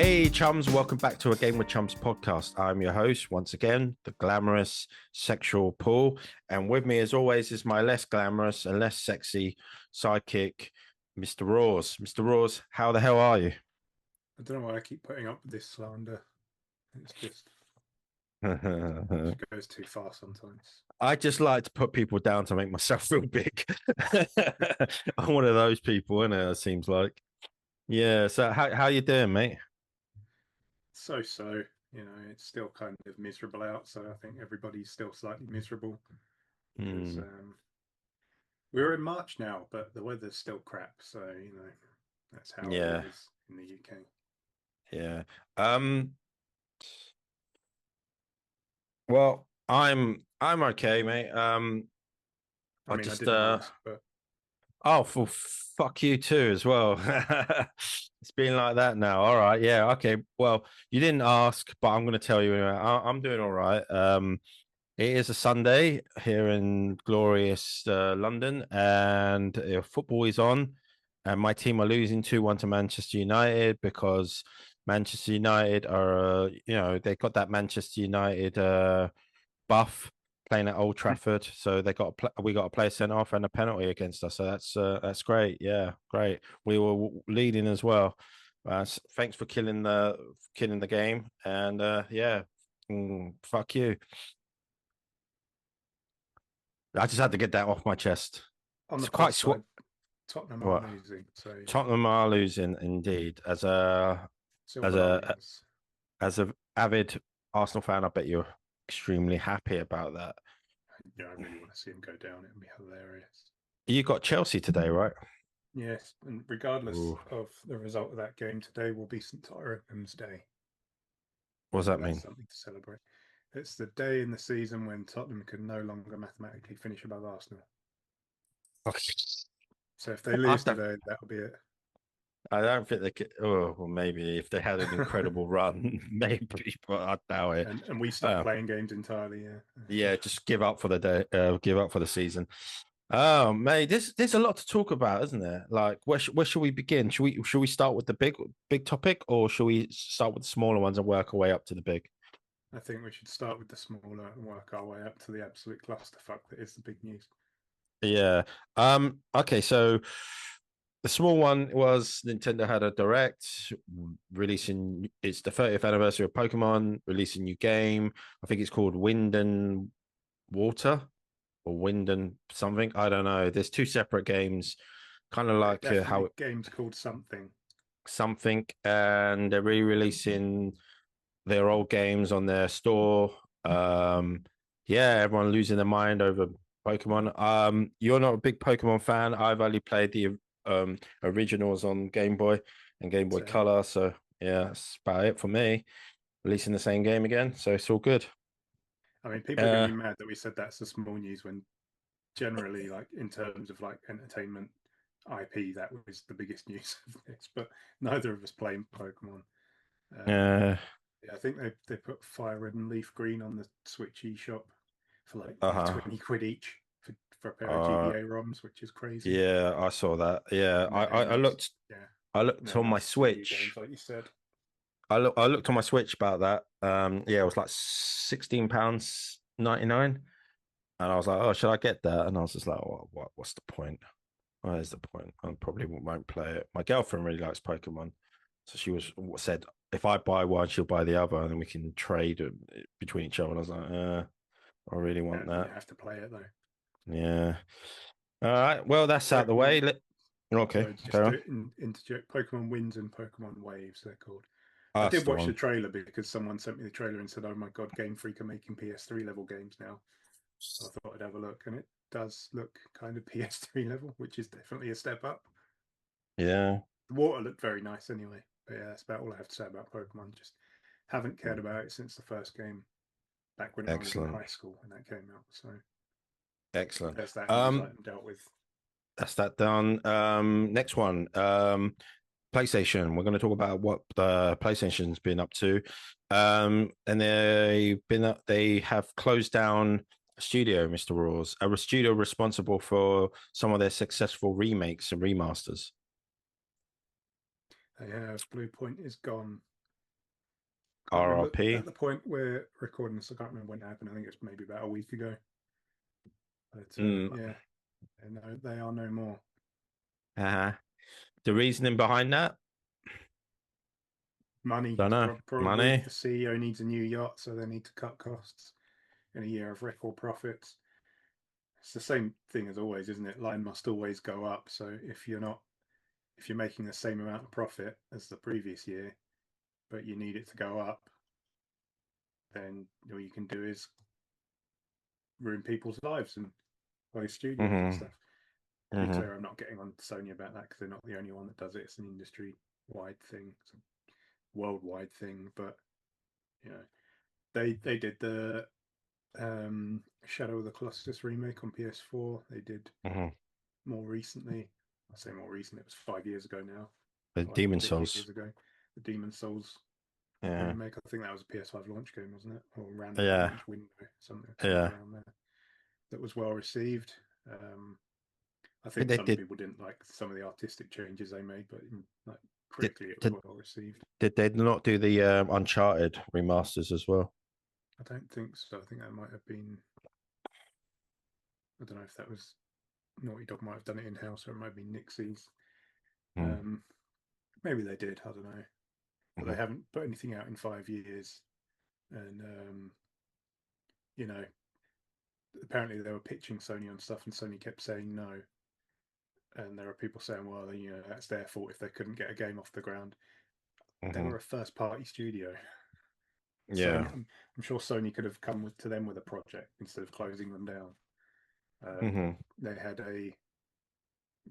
Hey, chums, welcome back to a Game with Chums podcast. I'm your host, once again, the glamorous sexual Paul. And with me, as always, is my less glamorous and less sexy sidekick, Mr. Raws. Mr. Raws, how the hell are you? I don't know why I keep putting up with this slander. It's just it goes too far sometimes. I just like to put people down to make myself feel big. I'm one of those people, innit? It seems like. Yeah, so how you doing, mate? So, it's still kind of miserable out, so I think everybody's still slightly miserable because Hmm. we're in March now, but the weather's still crap, so that's how it Yeah, is in the UK. yeah. Um, well, I'm okay, mate. I I mean, I just didn't ask, but oh, well, fuck you too as well. It's been like that now. All right, yeah, okay. Well, you didn't ask, but I'm going to tell you anyway. I'm doing all right. It is a Sunday here in glorious London, and football is on, and my team are losing 2-1 to Manchester United because Manchester United are, they got that Manchester United buff playing at Old Trafford, so we got a player sent off and a penalty against us. So that's great. Yeah, great. We were leading as well. Thanks for killing the game, and yeah, fuck you. I just had to get that off my chest. on the It's plus quite side, Tottenham are what losing, so Tottenham are losing indeed. As a as silver a linings. as a avid Arsenal fan, I bet you're extremely happy about that. Yeah, I really want to see him go down. It would be hilarious. You got Chelsea today, right? Yes, and regardless Ooh, of the result of that game today, will be St. Tyrone's Day. what does that That's mean? something to celebrate. It's the day in the season when Tottenham could no longer mathematically finish above Arsenal. So if they I lose don't, today, that'll be it. I don't think they could. Oh, well, maybe if they had an incredible run, maybe, but I doubt it. and we stopped Uh, playing games entirely. Yeah, yeah, just give up for the day. Give up for the season. Oh, mate, there's a lot to talk about, isn't there? Like, where should we begin? Should we start with the big topic, or should we start with the smaller ones and work our way up to the big? I think we should start with the smaller and work our way up to the absolute clusterfuck that is the big news. Yeah. Okay. So the small one was Nintendo had a direct releasing. It's the 30th anniversary of Pokemon, releasing new game. I think it's called Wind and Water or Wind and something. I don't know. There's two separate games, kind of like Definitely games called something. something, and they're re-releasing their old games on their store. Um, yeah, everyone losing their mind over Pokemon. You're not a big Pokemon fan. I've only played the originals on Game Boy and Game Boy Same. Color, so yeah, that's about it for me. Releasing the same game again, so it's all good. I mean, people are going to Uh, be mad that we said that's the small news when generally, like in terms of like entertainment IP, that was the biggest news of this. But neither of us play Pokemon. Um, uh, yeah, I think they put Fire Red and Leaf Green on the Switch eShop for like uh-huh. 20 quid each for a pair of Uh, GBA ROMs, which is crazy. yeah, I saw that. Yeah, And I, then I, I looked. yeah, I and looked then on my announced some new Switch. games, like you said. I looked on my Switch about that. Yeah, it was like £16.99. And I was like, oh, should I get that? And I was just like, what's the point? Where's the point? I probably won't play it. My girlfriend really likes Pokemon. So she said, if I buy one, she'll buy the other, and then we can trade between each other. And I was like, I really want You that. have to play it though. Yeah. All right. Well, that's out the way. Pokemon. Okay. So just Carry on. to interject, Pokemon Winds and Pokemon Waves, they're called. Oh, I that's did the watch the one. trailer because someone sent me the trailer and said, "Oh my god, Game Freak are making PS3 level games now." So I thought I'd have a look, and it does look kind of PS3 level, which is definitely a step up. Yeah. The water looked very nice anyway. But yeah, that's about all I have to say about Pokemon. Just haven't cared about it since the first game, back when I was in Excellent. high school when that came out. So Excellent. there's that news item dealt with. That's that done. Next one. PlayStation. We're going to talk about what the PlayStation's been up to. And they have closed down a studio, Mr. Raws, a studio responsible for some of their successful remakes and remasters. They have Blue Point is gone. can't remember RRP. at the point we're recording this. I can't remember when it happened. I think it's maybe about a week ago. But yeah, no, they are no more. Uh-huh. The reasoning behind that? Money, Don't know. probably Money. the CEO needs a new yacht, so they need to cut costs in a year of record profits. It's the same thing as always, isn't it? Line must always go up. So if you're making the same amount of profit as the previous year, but you need it to go up, then all you can do is ruin people's lives and close studios and Mm-hmm. stuff. To be Mm-hmm. clear, I'm not getting on Sony about that because they're not the only one that does it. It's an industry-wide thing, it's a worldwide thing. But you know, they did the Shadow of the Colossus remake on PS4. They did Mm-hmm. more recently. I say more recent. It was 5 years ago now, The 5 and Demon a bit Souls. years ago. The Demon Souls Yeah. remake. I think that was a PS5 launch game, wasn't it? Or around that Yeah. launch window, somewhere Yeah. around there. That was well received. I Did think they some did people didn't like some of the artistic changes they made, but like did critically, it was did, well received. did they not do the Uncharted remasters as well? I don't think so. I think that might have been. I don't know if that was Naughty Dog might have done it in house, or it might be Nixie's. Mm. Um, maybe they did. I don't know, but Mm-hmm. they haven't put anything out in 5 years, and you know, apparently they were pitching Sony on stuff, and Sony kept saying no. And there are people saying, well, that's their fault if they couldn't get a game off the ground. They Mm-hmm. were a first-party studio. So Yeah. I'm sure Sony could have come to them with a project instead of closing them down. Mm-hmm. They had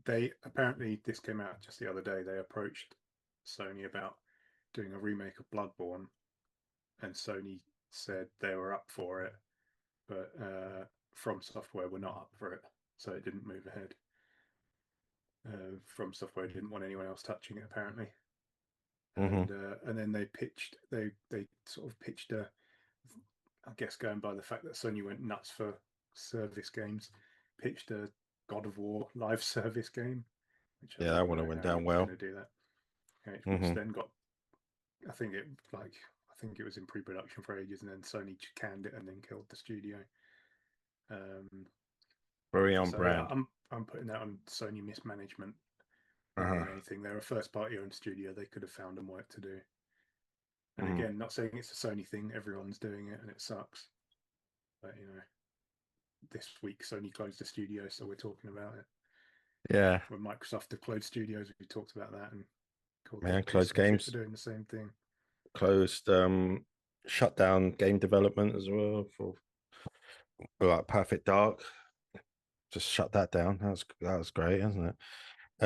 they apparently this came out just the other day. They approached Sony about doing a remake of Bloodborne, and Sony said they were up for it, but From Software were not up for it, so it didn't move ahead. From Software didn't want anyone else touching it apparently, Mm-hmm. and then they sort of pitched a, I guess going by the fact that Sony went nuts for service games, pitched a God of War live service game, which I Yeah, don't that even one know went how you down were well. going to do that. Which Mm-hmm. then got, I think it like I think it was in pre-production for ages, and then Sony canned it and then killed the studio. Um, Very on so yeah, brand. I'm putting that on Sony mismanagement more Uh-huh. than anything. They're a first-party owned studio; they could have found them work to do. And Mm-hmm. again, not saying it's a Sony thing. Everyone's doing it, and it sucks. But this week Sony closed the studio, so we're talking about it. Yeah, When Microsoft have closed studios, we talked about that and called them man. piss Closed and shit for games, doing the same thing. closed, shut down game development as well for like Perfect Dark. Just shut that down. That was great, isn't it?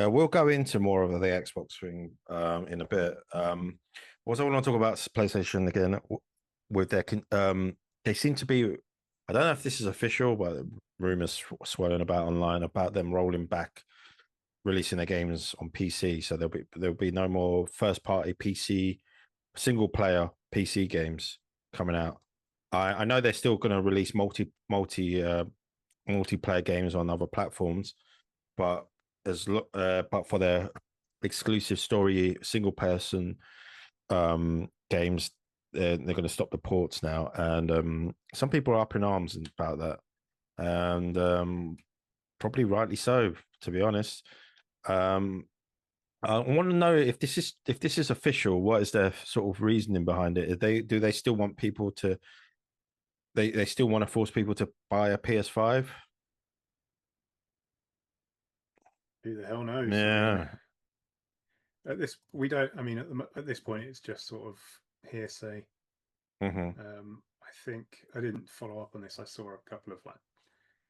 We'll go into more of the Xbox thing in a bit. Also, I want to talk about PlayStation again with their. They seem to be. I don't know if this is official, but rumors swirling about online about them rolling back, releasing their games on PC. So there'll be no more first party PC single player PC games coming out. I know they're still going to release multiplayer games on other platforms, but but for their exclusive story single person games, they're going to stop the ports now, and some people are up in arms about that, and probably rightly so, to be honest. Um, I want to know if this is official. What is their sort of reasoning behind it? Do they still want people to? They still want to force people to buy a PS5? Who the hell knows? I mean, Yeah. at this we don't. I mean, at this point, it's just sort of hearsay. Hmm. I think I didn't follow up on this. I saw a couple of like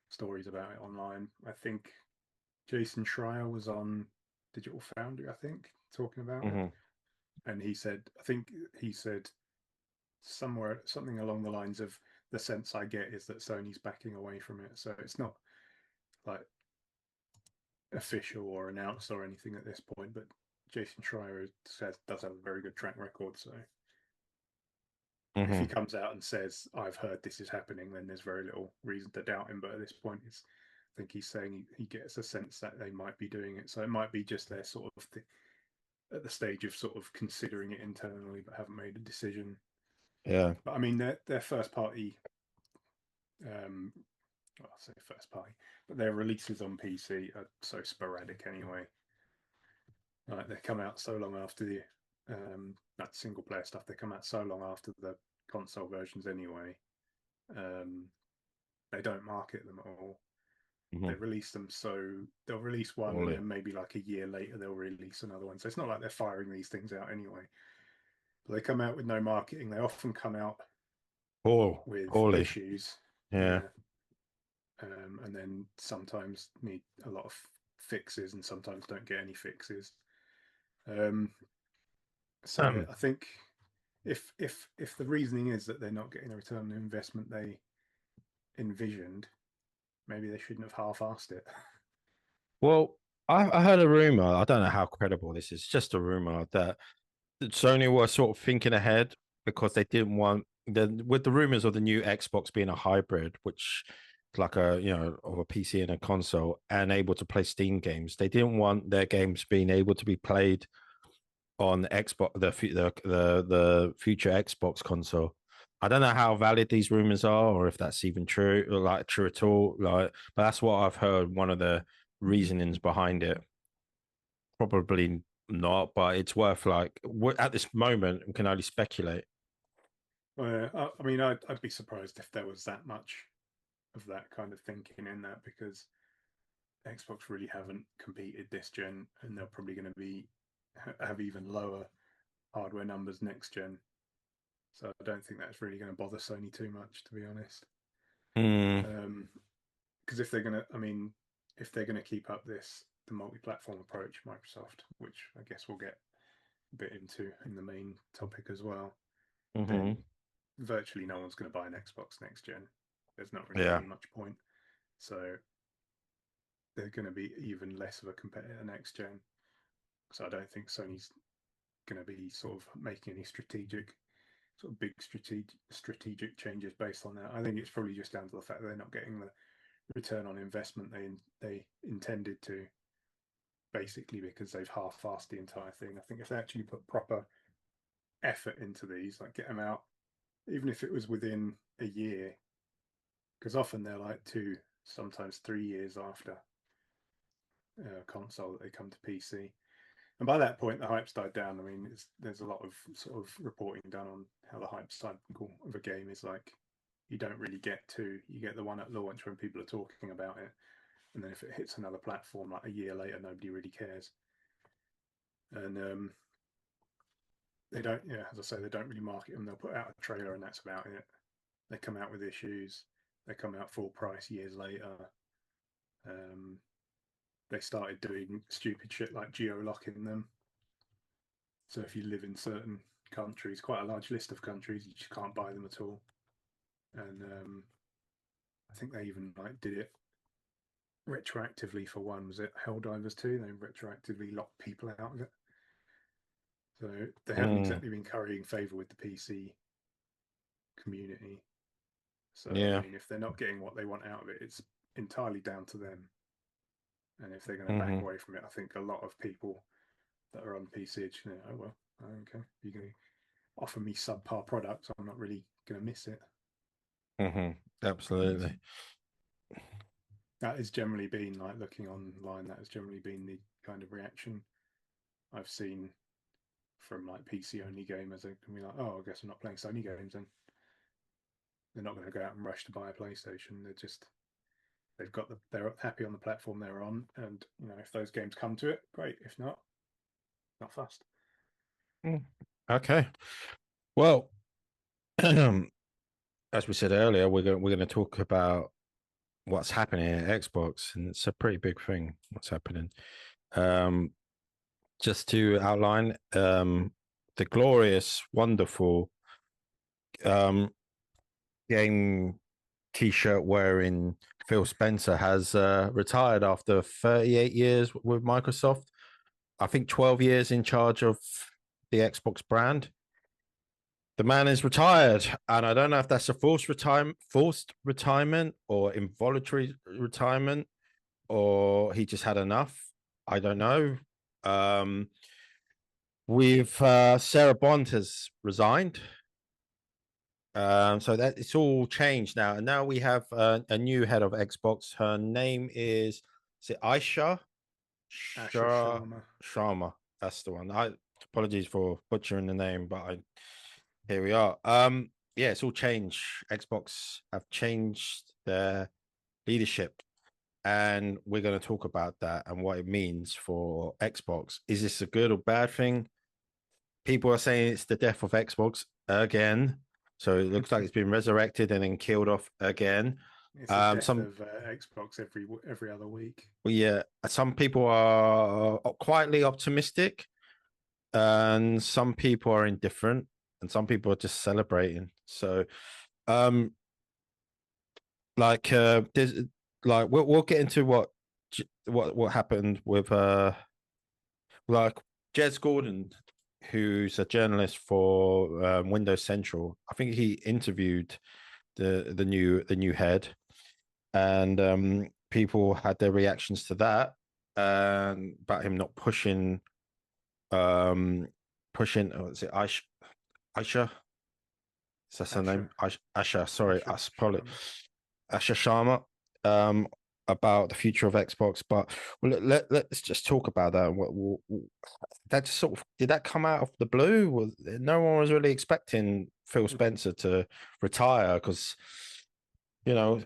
stories about it online. I think Jason Schreier was on Digital Foundry, I think, talking about it, Hmm. and I think he said somewhere something along the lines of the sense I get is that Sony's backing away from it. So it's not like official or announced or anything at this point, but Jason Schreier does have a very good track record. So if he Hmm. comes out and says, I've heard this is happening, then there's very little reason to doubt him. But at this point, I think he's saying he gets a sense that they might be doing it. So it might be just their sort of at the stage of sort of considering it internally, but haven't made a decision. Yeah. But I mean, their first party, um, well, I say first party, but their releases on PC are so sporadic anyway. Like they come out so long after the that single player stuff. They come out so long after the console versions anyway. Um, they don't market them at all. Mm-hmm. They release them, so they'll release one and Poorly. then maybe like a year later they'll release another one. So it's not like they're firing these things out anyway. But they come out with no marketing. They often come out with Poorly. issues. Yeah. Yeah. And then sometimes need a lot of fixes and sometimes don't get any fixes. Um, so I think if the reasoning is that they're not getting the return on investment they envisioned, maybe they shouldn't have half-assed it. Well, I heard a rumor. I don't know how credible this is. Just a rumor that Sony were sort of thinking ahead because they didn't want with the rumors of the new Xbox being a hybrid, which is like of a PC and a console and able to play Steam games. They didn't want their games being able to be played on Xbox, the future Xbox console. I don't know how valid these rumors are, or if that's even true, or like true at all. Like, but that's what I've heard. One of the reasonings behind it. Probably not, but it's worth like at this moment we can only speculate. I mean, I'd be surprised if there was that much of that kind of thinking in that because Xbox really haven't competed this gen, and they're probably going to be have even lower hardware numbers next gen. So I don't think that's really going to bother Sony too much, to be honest. Mm, Because if they're going to, I mean, if they're going to keep up the multi-platform approach, Microsoft, which I guess we'll get a bit into in the main topic as well, mm-hmm. then virtually no one's going to buy an Xbox next gen. There's not really Yeah. any much point. So they're going to be even less of a competitor next gen. So I don't think Sony's going to be sort of making any sort of big strategic changes based on that. I think it's probably just down to the fact that they're not getting the return on investment they intended to, basically because they've half-assed the entire thing. I think if they actually put proper effort into these, like get them out, even if it was within a year, because often they're like 2, sometimes 3 years after console that they come to PC. And by that point, the hype's died down. I mean, there's a lot of sort of reporting done on how the hype cycle of a game is like. You don't really get two. You get the one at launch when people are talking about it, and then if it hits another platform like a year later, nobody really cares. And they don't, yeah, as I say, they don't really market them. They'll put out a trailer, and that's about it. They come out with issues. They come out full price years later. Um, they started doing stupid shit like geo locking them. So if you live in certain countries, quite a large list of countries, you just can't buy them at all. And I think they even like did it retroactively for one. Was it Helldivers 2? They retroactively locked people out of it. So they haven't Mm, exactly been currying favour with the PC community. So I yeah. mean, if they're not getting what they want out of it, it's entirely down to them. And if they're going to back Mm-hmm. away from it, I think a lot of people that are on PC are just going to, oh well, okay, you're going to offer me subpar products, I'm not really going to miss it. Mm-hmm. Absolutely. That has generally been like looking online. That has generally been the kind of reaction I've seen from like PC only gamers. They can be like, oh, I guess I'm not playing Sony games, and they're not going to go out and rush to buy a PlayStation. They're happy on the platform they're on, and if those games come to it, great. If not, not fast. Mm. Okay. Well, as we said earlier, we're going to talk about what's happening at Xbox, and it's a pretty big thing. What's happening? Um, just to outline, the glorious, wonderful um, game T-shirt wearing Phil Spencer has retired after 38 years with Microsoft. I think 12 years in charge of the Xbox brand. The man is retired, and I don't know if that's a forced retirement, or involuntary retirement, or he just had enough. I don't know. Um, Sarah Bond has resigned. So that it's all changed now, and now we have a new head of Xbox. Her name is it Aisha Asher Shah Sharma. Sharma? That's the one. I apologies for butchering the name, but here we are. Yeah, it's all changed. Xbox have changed their leadership, and we're going to talk about that and what it means for Xbox. Is this a good or bad thing? People are saying it's the death of Xbox again. So it looks like it's been resurrected and then killed off again. It's the death Some of Xbox every other week. yeah, some people are quietly optimistic, and some people are indifferent, and some people are just celebrating. So, um, there's like we'll get into what happened with like Jez Gordon, who's a journalist for Windows Central. I think he interviewed the new head, and people had their reactions to that, and about him not pushing. Oh, is it Aisha? Is that her name? Asher. Asha. Sorry, Asher probably Sharma. Asha Sharma. Um, about the future of Xbox, but let's just talk about that. That just sort of did that come out of the blue? Was no one was really expecting Phil Spencer to retire because you know,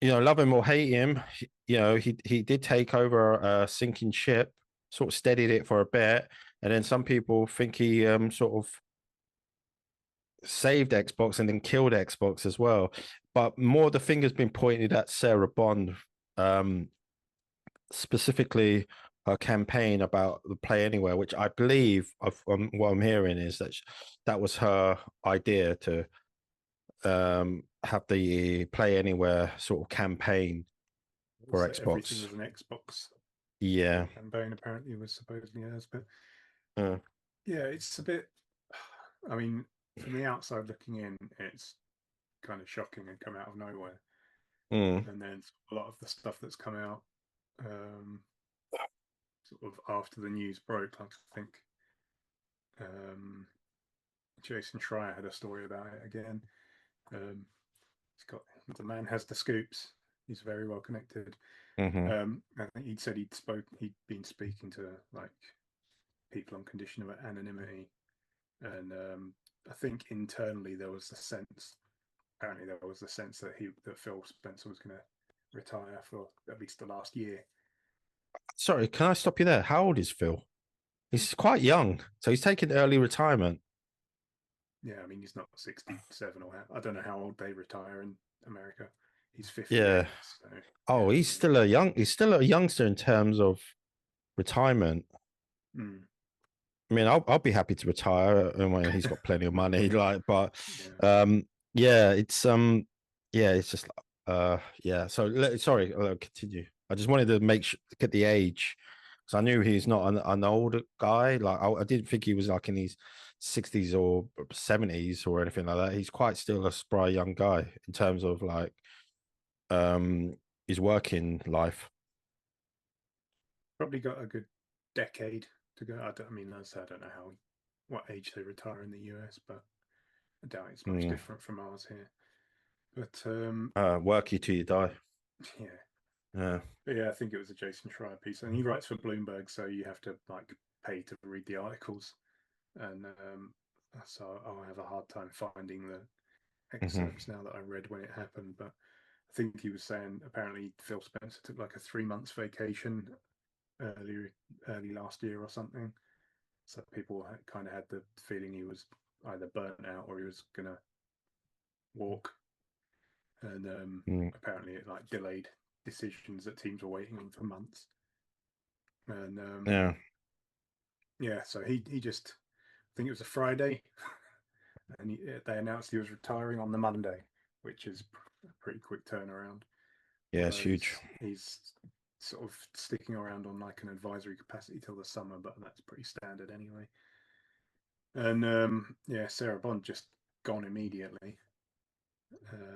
love him or hate him, he did take over a sinking ship, sort of steadied it for a bit, and then some people think he sort of saved Xbox and then killed Xbox as well. But more the finger's been pointed at Sarah Bond, um, specifically her campaign about the Play Anywhere, which I believe what I'm hearing is that that was her idea to have the Play Anywhere sort of campaign for So everything Xbox. was an Xbox Yeah. campaign, apparently, was supposedly hers. But Uh, yeah, it's a bit. I mean, from the outside looking in, it's kind of shocking and come out of nowhere. mm, And then a lot of the stuff that's come out um, sort of after the news broke, like I think um, Jason Schreier had a story about it again. Um, he's got the man has the scoops. He's very well connected. hmm I think he'd said he'd been speaking to like people on condition of anonymity, and I think internally there was the sense. Apparently, there was the sense that Phil Spencer was going to retire for at least the last year. Sorry, can I stop you there? How old is Phil? He's quite young, so he's taking early retirement. Yeah, I mean he's not 67 or I don't know how old they retire in America. He's Yeah. 58, so Oh, yeah, I mean, he's still a youngster in terms of retirement. mm, I mean, I'll be happy to retire when he's got plenty of money. Like, but yeah, yeah, it's just yeah. So sorry, continue. I just wanted to get the age because I knew he's not an older guy. Like, I didn't think he was like in his 60s or 70s or anything like that. He's quite still a spry young guy in terms of like um his working life. probably got a good decade to go. I mean, as I don't know what age they retire in the US, but I doubt it's much Mm. different from ours here. But Work you till you die. yeah, Yeah. but yeah, I think it was a Jason Schreier piece, and he writes for Bloomberg, so you have to like pay to read the articles, and so I'll have a hard time finding the hmm excerpts now that I read when it happened. But I think he was saying apparently Phil Spencer took like a 3 months vacation early early last year or something. So people kind of had the feeling he was either burnt out or he was gonna walk, and Mm. apparently it like delayed decisions that teams were waiting on for months. And Yeah. yeah, so he just I think it was a Friday, and they announced he was retiring on the Monday, which is a pretty quick turnaround. Yeah, it's Although huge. he's sort of sticking around on like an advisory capacity till the summer, but that's pretty standard anyway. And yeah, Sarah Bond just gone immediately.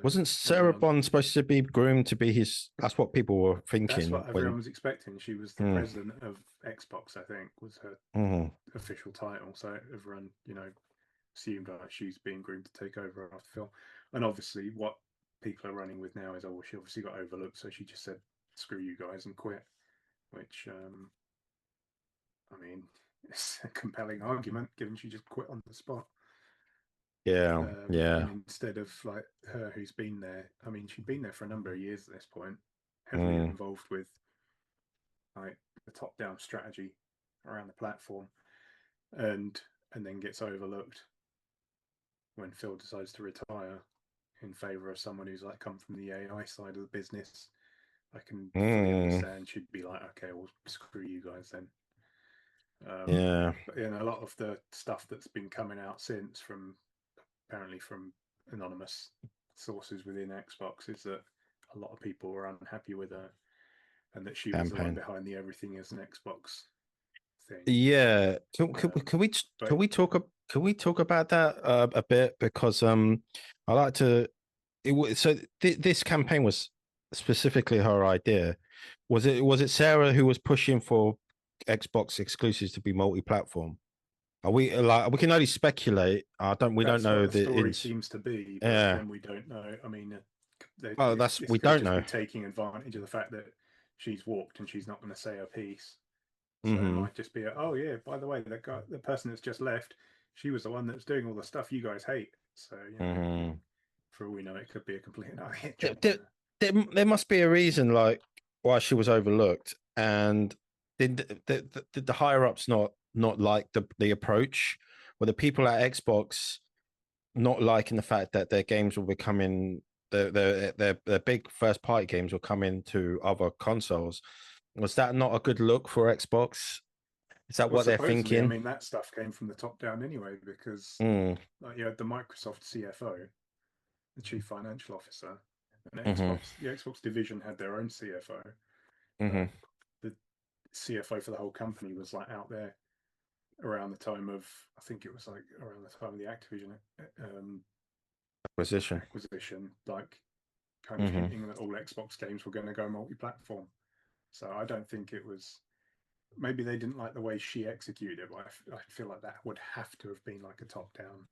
Wasn't Went Sarah on. Bond supposed to be groomed to be his? That's what people were That's thinking what everyone when. was expecting. She was the Mm, president of Xbox, I think, was her mm, official title. So everyone, assumed like she's being groomed to take over after Phil. And obviously, what people are running with now is, oh, well, she obviously got overlooked, so she just said, "Screw you guys," and quit. Which, I mean, it's a compelling argument given she just quit on the spot. Yeah, yeah. And instead of like her, who's been there, I mean, she'd been there for a number of years at this point, heavily Mm, involved with like the top-down strategy around the platform, and then gets overlooked when Phil decides to retire in favor of someone who's like come from the AI side of the business. I can fully mm, understand she'd be like, okay, well, screw you guys then. yeah, But a lot of the stuff that's been coming out since, from apparently from anonymous sources within Xbox, is that a lot of people were unhappy with her, and that she was the one campaign. behind the everything as an Xbox thing. Yeah, can But we talk can we talk about that a bit, because I like to so this campaign was specifically her idea. Was it Sarah who was pushing for Xbox exclusives to be multi-platform? Are we like, we can only speculate. We don't that's what know the the story ins. seems to be. But Yeah. then we don't know. I mean, Well, this we could don't just know. be taking advantage of the fact that she's walked and she's not going to say her piece. So it Hmm. might just be, oh yeah, by the way, that guy, the person that's just left, she was the one that was doing all the stuff you guys hate. So Hmm. for all we know, it could be a complete and utter hit There, job on there, her. there must be a reason, like, why she was overlooked, and did the higher ups not like the approach, or the people at Xbox not liking the fact that their games were becoming their big first party games were coming to other consoles? Was that not a good look for Xbox? Is that Well, what they're supposedly, I thinking? mean, that stuff came from the top down anyway, because Mm, like, you had the Microsoft CFO, the chief financial officer, and mm-hmm, the Xbox division had their own CFO, mm-hmm. but the CFO for the whole company was like out there around the time of, I think it was like around the time of the Activision um, Acquisition. acquisition, like kind of Mm-hmm. hinting that all Xbox games were going to go multi-platform. So I don't think it was. Maybe they didn't like the way she executed it, but I feel like that would have to have been like a top-down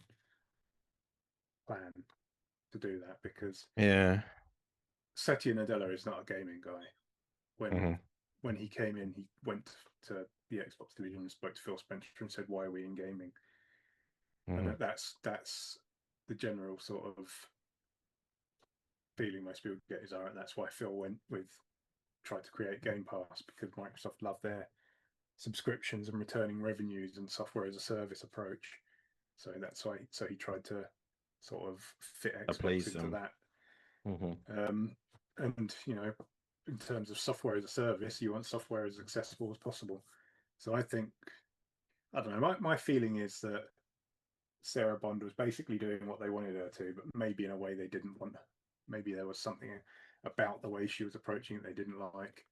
plan to do that, because Yeah. Satya Nadella is not a gaming guy. When Mm-hmm, when he came in, he went to the Xbox division and spoke to Phil Spencer and said, "Why are we in gaming?" And mm-hmm, that's the general sort of feeling most people get, is, all right, that's why Phil went with tried to create Game Pass, because Microsoft love their subscriptions and returning revenues and software as a service approach. So that's why. So he tried to sort of fit Xbox please into them. that. Mm-hmm. And in terms of software as a service, you want software as accessible as possible. So I think, I don't know. My feeling is that Sarah Bond was basically doing what they wanted her to, but maybe in a way they didn't want. Maybe there was something about the way she was approaching it they didn't like.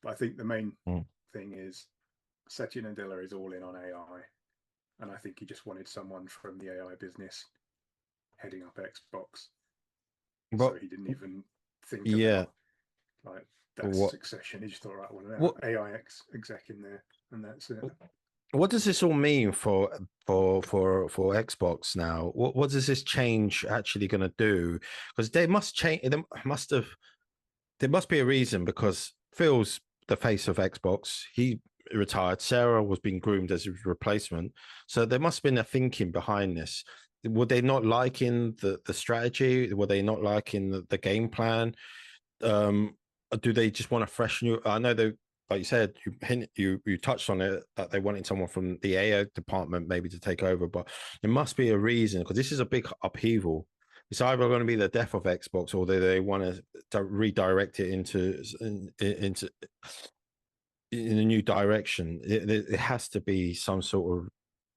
But I think the main Mm. thing is Satya Nadella is all in on AI, and I think he just wanted someone from the AI business heading up Xbox, But so he didn't even think yeah, about like that what succession. He just thought, right, well, now what AI exec in there, and that's it. what does this all mean for for Xbox now? What does this change actually going to do? Because they must change. There must be a reason, because Phil's the face of Xbox. He retired. Sarah was being groomed as his replacement. So there must have been a thinking behind this. Were they not liking the strategy? Were they not liking the game plan? Um, do they just want a fresh new? I know they, like you said, you touched on it, that they wanted someone from the AI department maybe to take over, but there must be a reason, because this is a big upheaval. It's either going to be the death of Xbox, or they want to redirect it into in a new direction. It has to be some sort of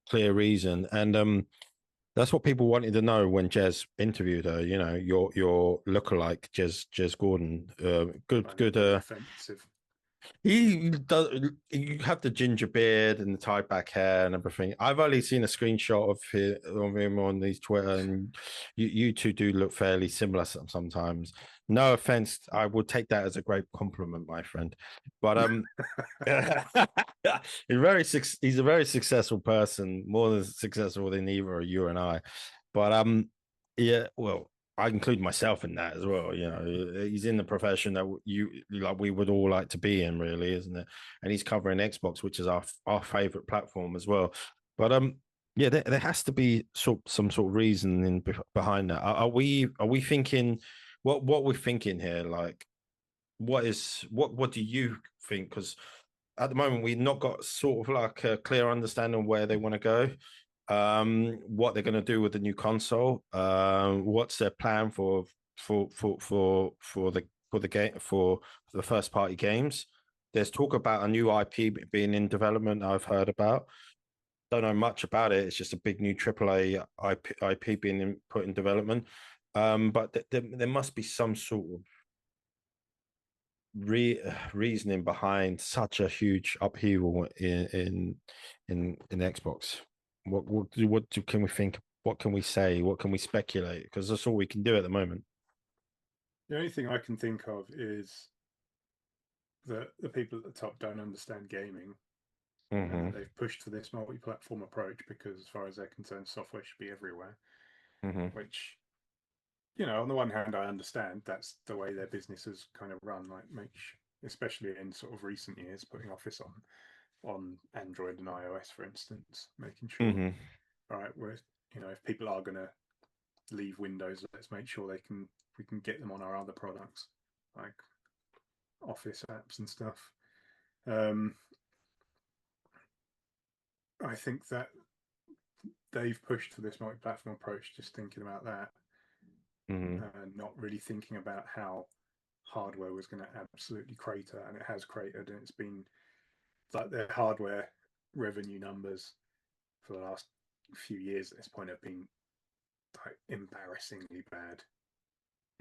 clear reason, and that's what people wanted to know when Jez interviewed her. Your lookalike, Jez Gordon. Good, Finding good. it very offensive. He does. You have the ginger beard and the tied back hair and everything. I've only seen a screenshot of him on these Twitter, and you two do look fairly similar sometimes. No offense, I would take that as a great compliment, my friend. But he's a very successful person, more than successful than either you and I. But yeah, well, I include myself in that as well. You know, he's in the profession that we would all like to be in, really, isn't it? And he's covering Xbox, which is our favorite platform as well. But yeah, there has to be some sort of reasoning behind that. Are we thinking what we're thinking here? Like, what do you think? Because at the moment we've not got sort of like a clear understanding of where they want to go, what they're going to do with the new console, what's their plan for the game for the first party games. There's talk about a new IP being in development. I've heard about. Don't know much about it. It's just a big new AAA IP being put in development. But there must be some sort of reasoning behind such a huge upheaval in Xbox. Can we think? What can we say? What can we speculate? Because that's all we can do at the moment. The only thing I can think of is that the people at the top don't understand gaming and that Mm-hmm. they've pushed for this multi-platform approach because, as far as they're concerned, software should be everywhere. Mm-hmm. Which, on the one hand, I understand that's the way their business has kind of run. Like, especially in sort of recent years, putting Office on Android and iOS, for instance, making sure, Mm-hmm. all right, if people are going to leave Windows, let's make sure we can get them on our other products like Office apps and stuff. Um, I think that they've pushed for this multi-platform approach, just thinking about that, Mm-hmm. and not really thinking about how hardware was going to absolutely crater, and it has cratered, and it's been like their hardware revenue numbers for the last few years at this point have been like embarrassingly bad.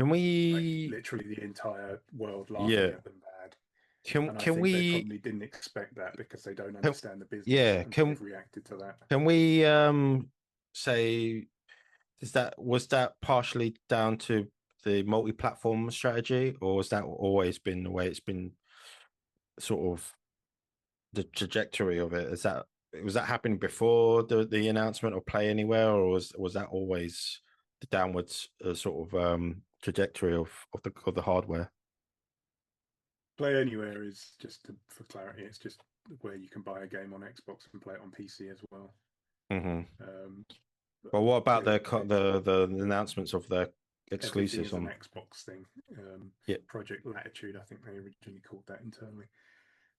Can Like we? literally the entire world laughing Yeah. at them bad. Can And I can think they we? probably didn't expect that because they don't Can, understand the business, yeah. and they've reacted to that. Can we say was that partially down to the multi-platform strategy, or has that always been the way it's been sort of the trajectory of it? Is that was that happening before the announcement of Play Anywhere, or was that always the downwards sort of trajectory of the hardware? Play Anywhere is just for clarity, it's just where you can buy a game on Xbox and play it on PC as well. Mm-hmm. Um, But what about Play the announcements of their Everything exclusives is an on? Xbox thing. Yeah. Project Latitude, I think they originally called that internally.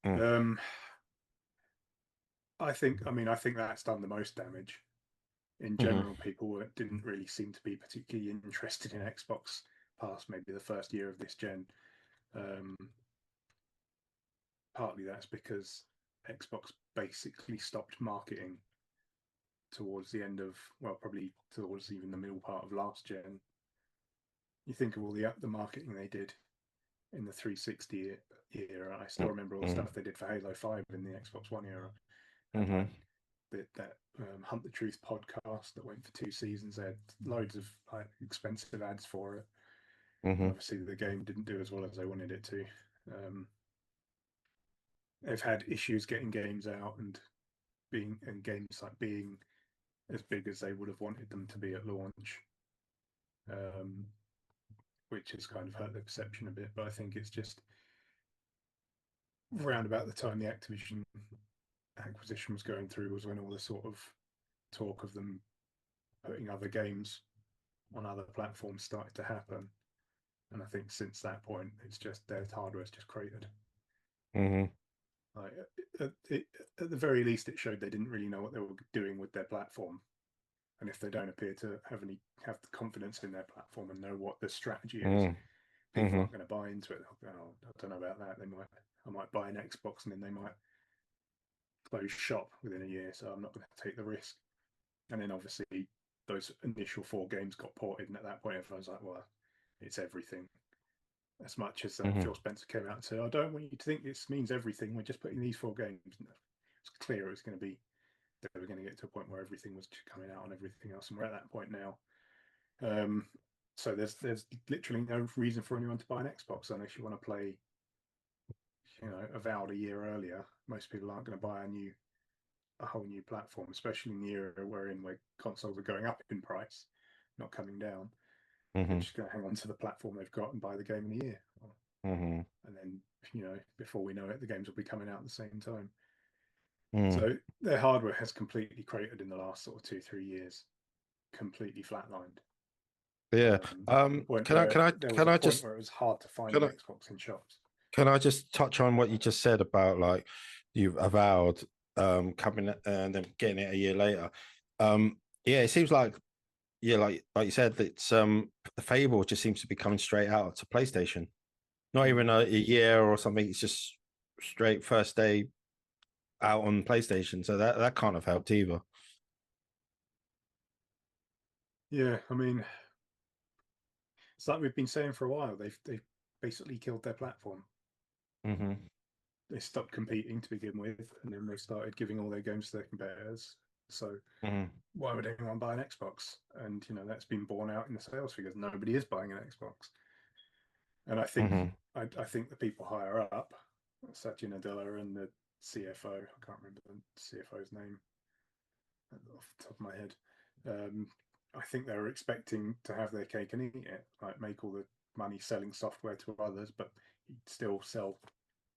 Mm, Um, I think that's done the most damage. In mm-hmm. general, people didn't really seem to be particularly interested in Xbox past maybe the first year of this gen. Um, Partly that's because Xbox basically stopped marketing towards the end of, well, probably towards even the middle part of last gen. You think of all the marketing they did in the 360 era. I still remember all the Mm-hmm. stuff they did for Halo 5 in the Xbox One era. Had Mm-hmm. like that Hunt the Truth podcast that went for 2 seasons. They had loads of like expensive ads for it, and Mm-hmm. obviously the game didn't do as well as they wanted it to. Um, they've had issues getting games out and games like being as big as they would have wanted them to be at launch, um, which has kind of hurt their perception a bit. But I think it's just round about the time the Activision acquisition was going through was when all the sort of talk of them putting other games on other platforms started to happen. And I think since that point, it's just their hardware's just cratered. Mm-hmm. Like at the very least, it showed they didn't really know what they were doing with their platform. And if they don't appear to have the confidence in their platform and know what the strategy is, people Mm-hmm. aren't going to buy into it. They'll go, oh, I don't know about that. I might buy an Xbox and then they might close shop within a year. So I'm not going to take the risk. And then obviously those initial 4 games got ported, and at that point everyone's like, well, it's everything. as much as Mm-hmm. Phil Spencer came out and said, I don't want you to think this means everything. We're just putting these 4 games. No, it's clear it was going to be, they were going to get to a point where everything was coming out and everything else. And we're at that point now. So there's literally no reason for anyone to buy an Xbox unless you want to play, Avowed a year earlier. Most people aren't going to buy a whole new platform, especially in the era we're in where consoles are going up in price, not coming down. They're Mm-hmm. just going to hang on to the platform they've got and buy the game in a year. Mm-hmm. And then, before we know it, the games will be coming out at the same time. Mm. So their hardware has completely cratered in the last sort of 2-3 years, completely flatlined. Yeah. To the point Can I where can I there was can a I point just where it was hard to find can an I Xbox in shops. can I just touch on what you just said about like you've avowed coming and then getting it a year later. Yeah, it seems like yeah, like you said, it's the Fable just seems to be coming straight out to PlayStation. Not even a year or something. It's just straight first day out on PlayStation. So that can't have helped either. Yeah, I mean, it's like we've been saying for a while. They've basically killed their platform. Mm-hmm. They stopped competing to begin with, and then they started giving all their games to their competitors. So Mm-hmm. why would anyone buy an Xbox? And that's been borne out in the sales figures. Nobody is buying an Xbox. And Mm-hmm. I think the people higher up, Satya Nadella and the CFO, I can't remember the CFO's name off the top of my head. Um, I think they were expecting to have their cake and eat it, like make all the money selling software to others, but still sell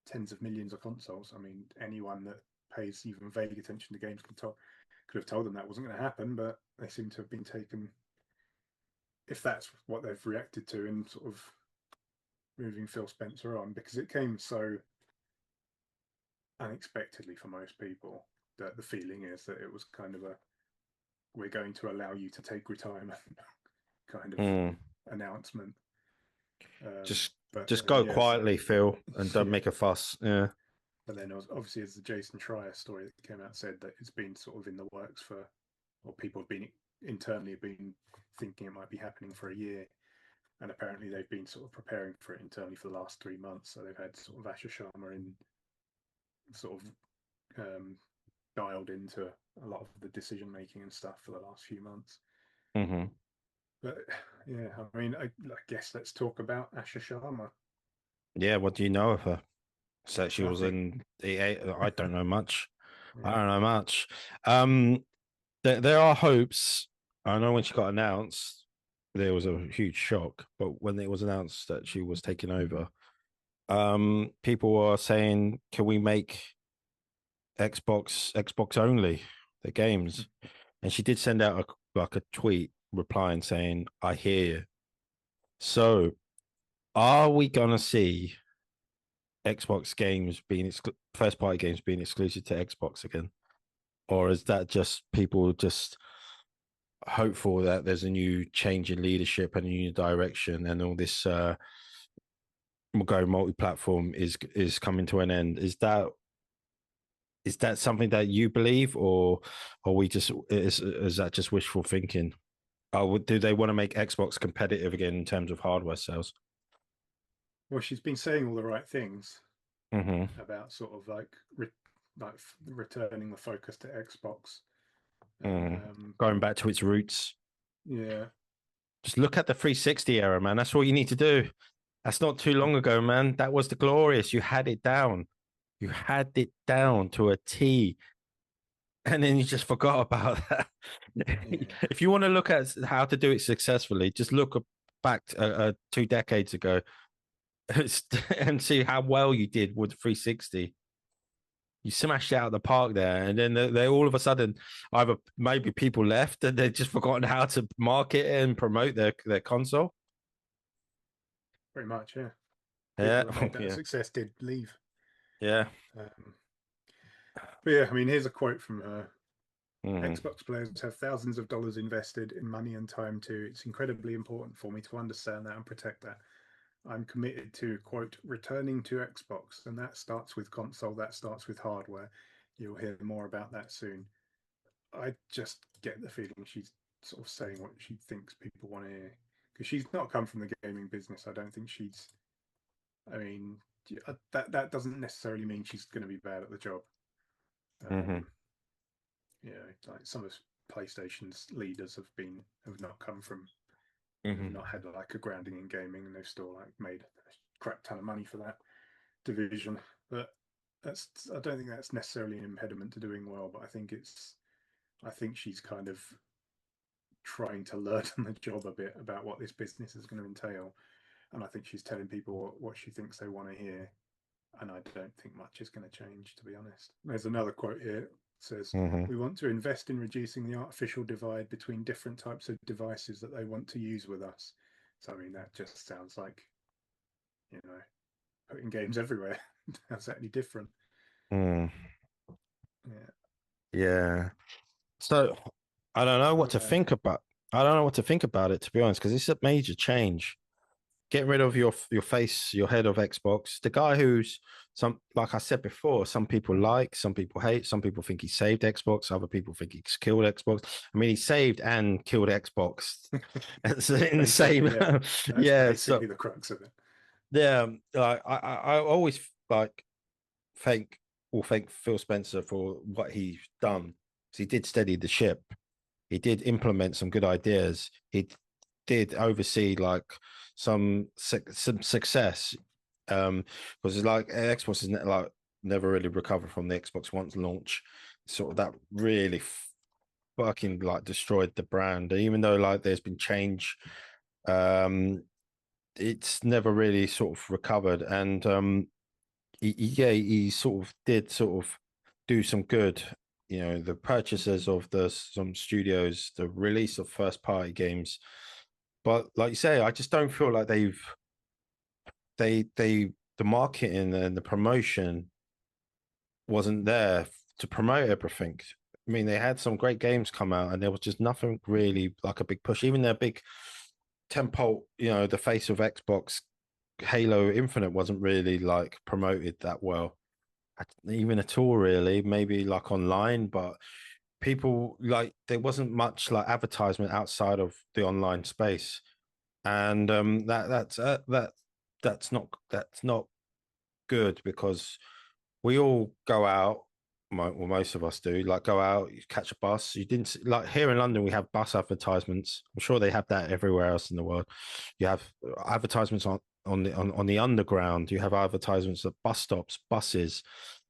tens of millions of consoles. I mean, anyone that pays even vague attention to games could have told them that wasn't going to happen, but they seem to have been taken, if that's what they've reacted to, in sort of moving Phil Spencer on, because it came so unexpectedly for most people that the feeling is that it was kind of a, we're going to allow you to take retirement kind of Mm. announcement. Just But just then, go yes, quietly, Phil, and don't yeah. make a fuss. Yeah. But then, obviously, as the Jason Schreier story that came out said, that it's been sort of in the works for, or people have been internally been thinking it might be happening for a year, and apparently they've been sort of preparing for it internally for the last 3 months. So they've had sort of Asher Sharma in, sort of dialed into a lot of the decision making and stuff for the last few months. Mm-hmm. But yeah, I mean, I guess let's talk about Asher Sharma. Yeah. What do you know of her? So she was Nothing. in EA. I don't know much. I Yeah. don't know much. Um, there are hopes. I know when she got announced, there was a huge shock. But when it was announced that she was taking over, people were saying, "Can we make Xbox only the games?" And she did send out a tweet replying saying, "I hear you." So, are we gonna see Xbox games being first party games being exclusive to Xbox again, or is that just people just hopeful that there's a new change in leadership and a new direction and all this going multi-platform is coming to an end? Is that something that you believe, or are we just is that just wishful thinking? Do they want to make Xbox competitive again in terms of hardware sales? Well, she's been saying all the right things Mm-hmm. about sort of like returning the focus to Xbox. Mm. But Going back to its roots. yeah, Just look at the 360 era, man. That's all you need to do. That's not too long ago, man. That was the glorious. You had it down. You had it down to a T. And then you just forgot about that. yeah, If you want to look at how to do it successfully, just look back 2 decades ago and see how well you did with 360. You smashed it out of the park there, and then they all of a sudden either maybe people left and they've just forgotten how to market and promote their console. pretty much. Yeah, Yeah, people that made that a yeah, success did leave. yeah. Um, but yeah, I mean, here's a quote from her. Mm, Xbox players have thousands of dollars invested in money and time too. It's incredibly important for me to understand that and protect that. I'm committed to, quote, returning to Xbox, and that starts with console, that starts with hardware. You'll hear more about that soon. I just get the feeling she's sort of saying what she thinks people want to hear, because she's not come from the gaming business. I don't think she's I mean, that doesn't necessarily mean she's going to be bad at the job. Mm-hmm. You know, like some of PlayStation's leaders have not come from have Mm-hmm. not had like a grounding in gaming, and they've still like made a crap ton of money for that division. But I don't think that's necessarily an impediment to doing well. But I think she's kind of trying to learn on the job a bit about what this business is going to entail, and I think she's telling people what she thinks they want to hear. And I don't think much is going to change, to be honest. There's another quote here. It says, Mm-hmm. "We want to invest in reducing the artificial divide between different types of devices that they want to use with us." So, I mean, that just sounds like, you know, putting games everywhere. How's that any different? Mm. Yeah. Yeah. So I don't know what to Yeah. think about. I don't know what to think about it, to be honest, because it's a major change. Get rid of your face, your head of Xbox. The guy who's some, like I said before, some people like, some people hate, some people think he saved Xbox, other people think he's killed Xbox. I mean, he saved and killed Xbox. It's in the Basically, same. yeah. That's Yeah. So basically the crux of it. yeah, like I always like thank thank Phil Spencer for what he's done. He did steady the ship. He did implement some good ideas. He did oversee like some success. Because like Xbox is like never really recovered from the Xbox One's launch. Sort of that really fucking like destroyed the brand. Even though like there's been change, um, it's never really sort of recovered. And yeah, he sort of did sort of do some good. You know, the purchases of the some studios, the release of first party games. But like you say, I just don't feel like they the marketing and the promotion wasn't there to promote everything. I mean, they had some great games come out, and there was just nothing really like a big push. Even their big tempo, you know, the face of Xbox, Halo Infinite wasn't really like promoted that well, even at all, really. Maybe like online, but people like there wasn't much like advertisement outside of the online space, and that's not good because we all go out. Well, most of us do. Like go out, you catch a bus. You didn't like here in London. We have bus advertisements. I'm sure they have that everywhere else in the world. You have advertisements on the underground. You have advertisements at bus stops, buses.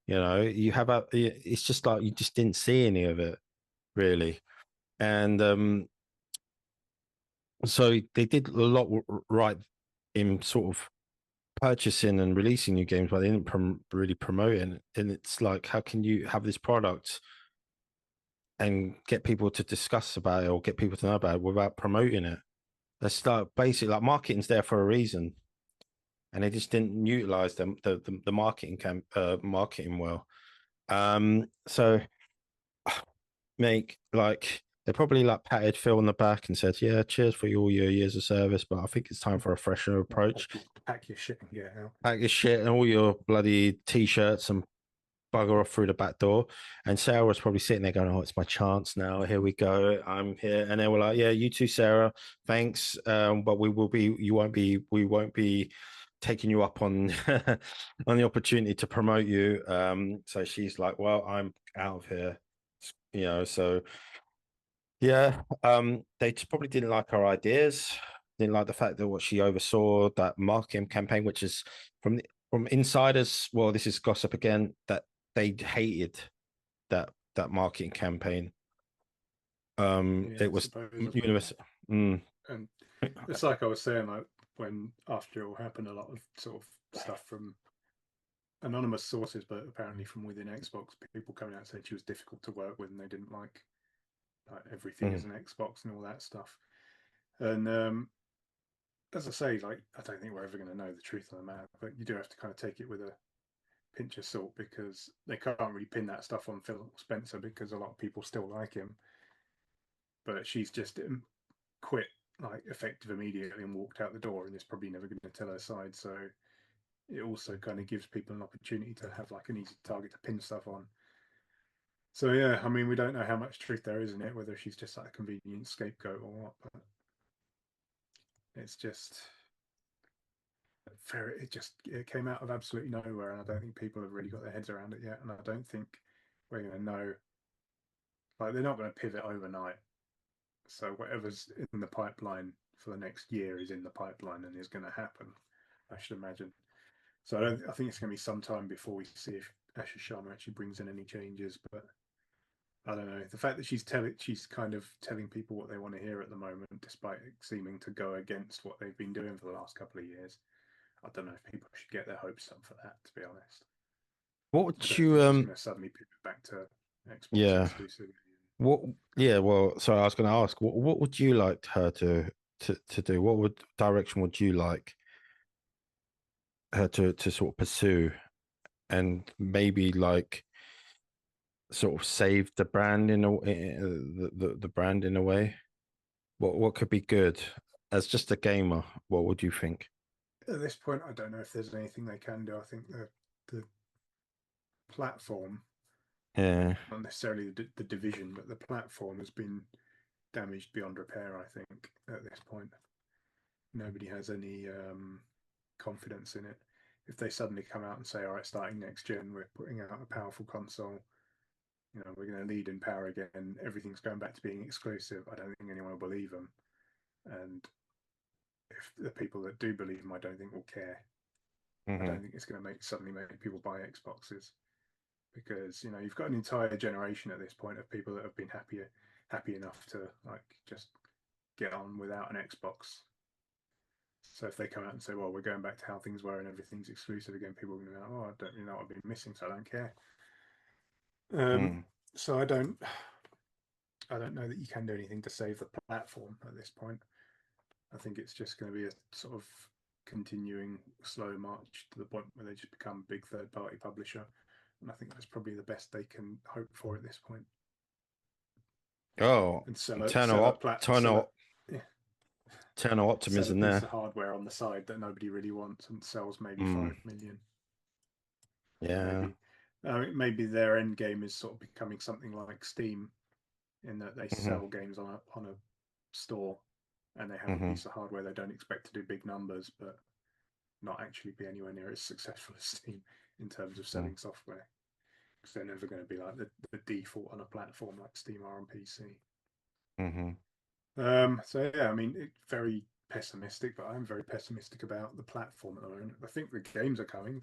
You know, you have a. It's just like you just didn't see any of it really, and so they did a lot right in sort of purchasing and releasing new games, but they didn't really promote it. And it's like, how can you have this product and get people to discuss about it or get people to know about it without promoting it? That's like basically like marketing's there for a reason, and they just didn't utilize the marketing well. So make like they probably like patted Phil on the back and said, "Yeah, cheers for all your years of service, but I think it's time for a fresher approach. Pack your shit and get out. Pack your shit and all your bloody t-shirts and bugger off through the back door." And Sarah was probably sitting there going, "Oh, it's my chance now. Here we go. I'm here." And they were like, "Yeah, you too, Sarah. Thanks. But we won't be taking you up on on the opportunity to promote you." So she's like, "Well, I'm out of here." You know, so yeah, they just probably didn't like her ideas, didn't like the fact that what she oversaw that marketing campaign, which is from insiders. Well, this is gossip again that they hated that marketing campaign. Yeah, It was supposedly. universal. Mm, And it's like I was saying, like when after it all happened, a lot of sort of stuff from anonymous sources, but apparently from within Xbox, people coming out saying she was difficult to work with and they didn't like everything as mm, an Xbox and all that stuff. And as I say, like I don't think we're ever going to know the truth of the matter, but you do have to kind of take it with a pinch of salt because they can't really pin that stuff on Phil Spencer because a lot of people still like him. But she's just quit like effective immediately and walked out the door and is probably never going to tell her side. So it also kind of gives people an opportunity to have like an easy target to pin stuff on. So yeah, I mean, we don't know how much truth there is in it, whether she's just like a convenient scapegoat or what. But it's just it came out of absolutely nowhere, and I don't think people have really got their heads around it yet. And I don't think we're going to know. Like, they're not going to pivot overnight. So whatever's in the pipeline for the next year is in the pipeline and is going to happen, I should imagine. So I think it's going to be some time before we see if Asher Sharma actually brings in any changes. But I don't know. The fact that she's kind of telling people what they want to hear at the moment, despite seeming to go against what they've been doing for the last couple of years. I don't know if people should get their hopes up for that, to be honest. What I would don't you think she's going to suddenly pivot back to Xbox yeah. exclusivity. What yeah, well, sorry, I was gonna ask, what would you like her to do? What would direction would you like her to sort of pursue and maybe like sort of save the brand the brand in a way? What could be good as just a gamer? What would you think? At this point, I don't know if there's anything they can do. I think the platform, Yeah. not necessarily the division, but the platform has been damaged beyond repair. I think at this point, nobody has any confidence in it. If they suddenly come out and say, "All right, starting next gen, we're putting out a powerful console," we're going to lead in power again. Everything's going back to being exclusive. I don't think anyone will believe them, and if the people that do believe them, I don't think will care. I Hmm. don't think it's going to suddenly make people buy Xboxes, because you've got an entire generation at this point of people that have been happy enough to like just get on without an Xbox. So if they come out and say, "Well, we're going back to how things were and everything's exclusive again," people are going to be like, "Oh, I don't really know what I've been missing, so I don't care." Um, Mm. so I don't know that you can do anything to save the platform at this point. I think it's just going to be a sort of continuing slow march to the point where they just become a big third party publisher. And I think that's probably the best they can hope for at this point. Oh, And sell a eternal sell a op plat sell a eternal yeah, eternal sell a optimism piece there. of hardware on the side that nobody really wants and sells maybe Mm. 5 million. Yeah. Maybe their end game is sort of becoming something like Steam, in that they Hmm. sell games on a store, and they have a Hmm. piece of hardware they don't expect to do big numbers, but not actually be anywhere near as successful as Steam in terms of selling software, because they're never going to be like the default on a platform like Steam are on PC. Hmm. So yeah, I mean, it's very pessimistic, but I'm very pessimistic about the platform at the moment. I think the games are coming.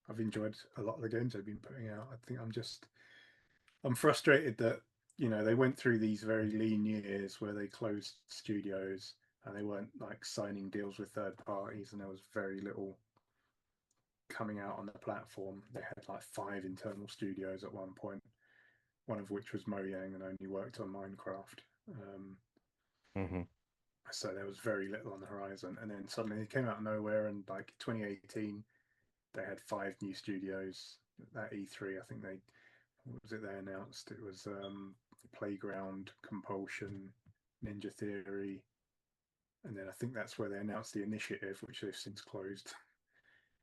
I've enjoyed a lot of the games they've been putting out. I think I'm frustrated that they went through these very lean years where they closed studios and they weren't like signing deals with third parties, and there was very little coming out on the platform. They had like 5 internal studios at one point, one of which was Mojang and only worked on Minecraft. Hmm. So there was very little on the horizon, and then suddenly it came out of nowhere. And like 2018, they had 5 new studios. At E3, I think what was it they announced? It was Playground, Compulsion, Ninja Theory, and then I think that's where they announced the Initiative, which they've since closed,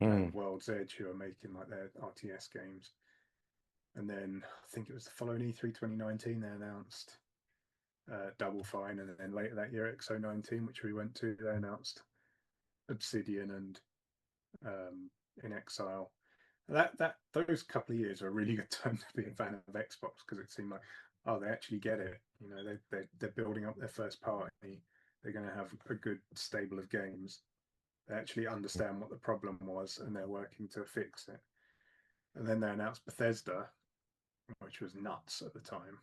and Mm. World's Edge, who are making like their RTS games. And then I think it was the following E3 2019 they announced Double Fine, and then later that year XO19, which we went to, they announced Obsidian and In Exile. That those couple of years were a really good time to be a fan of Xbox, because it seemed like, oh, they actually get it. They're building up their first party. They're going to have a good stable of games. They actually understand what the problem was and they're working to fix it. And then they announced Bethesda, which was nuts at the time.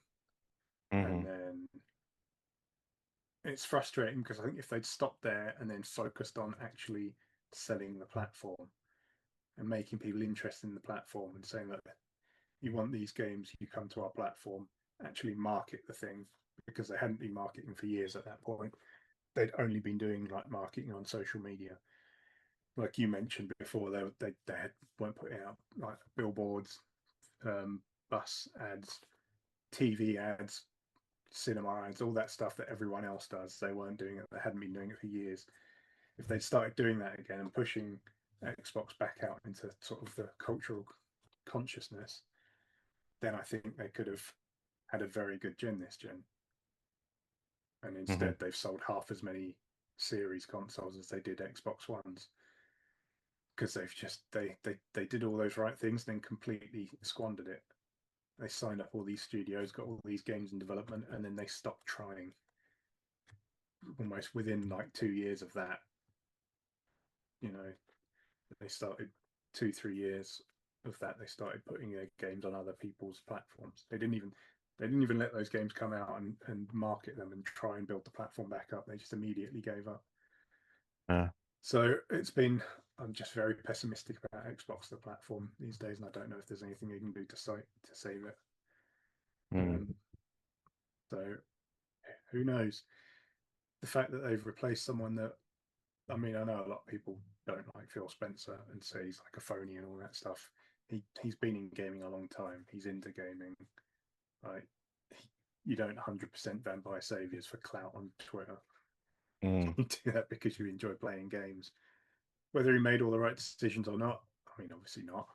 And Hmm. then it's frustrating because I think if they'd stopped there and then focused on actually selling the platform and making people interested in the platform and saying that you want these games, you come to our platform, actually market the thing, because they hadn't been marketing for years at that point. They'd only been doing like marketing on social media. Like you mentioned before, they weren't putting out like billboards, um, bus ads, TV ads, cinema ads, all that stuff that everyone else does. They weren't doing it. They hadn't been doing it for years. If they'd started doing that again and pushing Xbox back out into sort of the cultural consciousness, then I think they could have had a very good gen this gen. And Hmm. instead, they've sold half as many series consoles as they did Xbox Ones. because they did all those right things, then completely squandered it. They signed up all these studios, got all these games in development, and then they stopped trying. Almost within like 2 years of that, you know, they started 2-3 years of that. They started putting their games on other people's platforms. They didn't even let those games come out and market them and try and build the platform back up. They just immediately gave up. Yeah. So I'm just very pessimistic about Xbox, the platform these days, and I don't know if there's anything you can do to save it. Mm. So who knows? The fact that they've replaced someone that, I mean, I know a lot of people don't like Phil Spencer and say he's like a phony and all that stuff. He's been in gaming a long time. He's into gaming. Like, you don't 100% vampire saviors for clout on Twitter. Mm. You do that because you enjoy playing games. Whether he made all the right decisions or not, I mean, obviously not.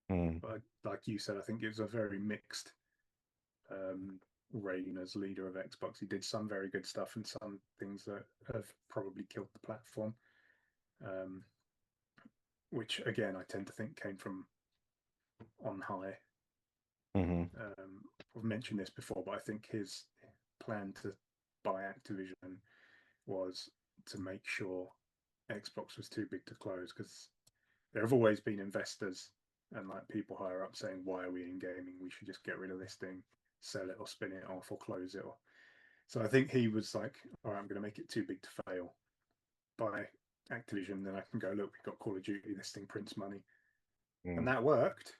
Mm. But like you said, I think it was a very mixed reign as leader of Xbox. He did some very good stuff and some things that have probably killed the platform. Um, which again I tend to think came from on high. Mm-hmm. I've mentioned this before, but I think his plan to buy Activision was to make sure Xbox was too big to close, because there have always been investors and like people higher up saying, why are we in gaming? We should just get rid of this thing, sell it or spin it off or close it. So I think he was like, all right, I'm going to make it too big to fail. Buy Activision, then I can go, look, we've got Call of Duty, this thing prints money. Mm. And that worked.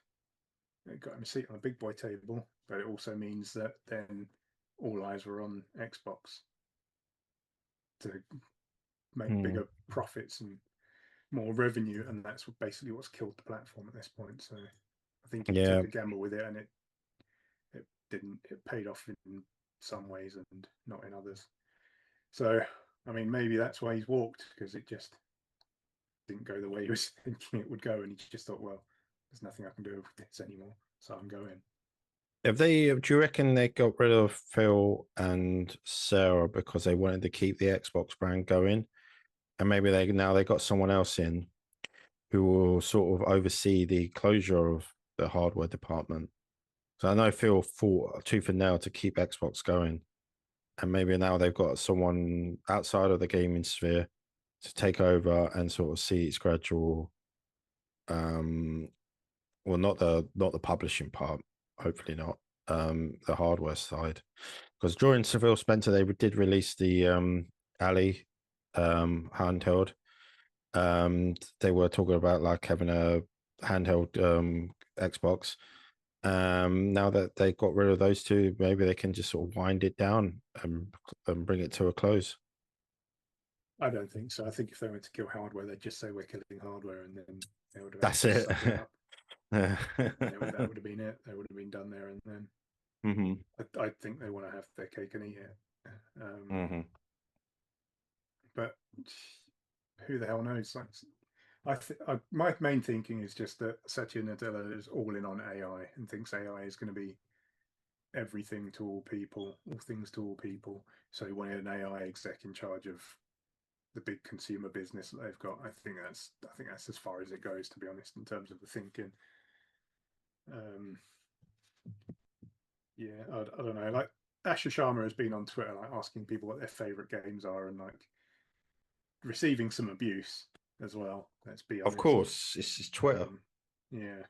It got him a seat on a big boy table, but it also means that then all eyes were on Xbox to make Mm. bigger profits and more revenue, and that's basically what's killed the platform at this point. So I think he Yeah. took a gamble with it, and it didn't. It paid off in some ways and not in others. So I mean, maybe that's why he's walked, because it just didn't go the way he was thinking it would go, and he just thought, well, there's nothing I can do with this anymore, so I'm going. Do you reckon they got rid of Phil and Sarah because they wanted to keep the Xbox brand going? And maybe they got someone else in who will sort of oversee the closure of the hardware department. So I know Phil fought tooth and nail to keep Xbox going. And maybe now they've got someone outside of the gaming sphere to take over and sort of see its gradual well, not the publishing part, hopefully not. The hardware side. Because during Seville Spencer, they did release the Alley handheld. They were talking about like having a handheld Xbox. Now that they got rid of those two, maybe they can just sort of wind it down and bring it to a close. I don't think so. I think if they were to kill hardware, they'd just say we're killing hardware, and then they would have had That's to it. suck it up. And that would have been it. They would have been done there and then. Mm-hmm. I think they want to have their cake and eat it. Mm-hmm. But who the hell knows? My main thinking is just that Satya Nadella is all in on AI and thinks AI is going to be everything to all people, all things to all people. So he wanted an AI exec in charge of the big consumer business that they've got. I think that's as far as it goes, to be honest, in terms of the thinking. Um, yeah, I don't know. Like Asher Sharma has been on Twitter, like asking people what their favorite games are, and like receiving some abuse as well. Let's be Of honest. course, it's Twitter. Yeah,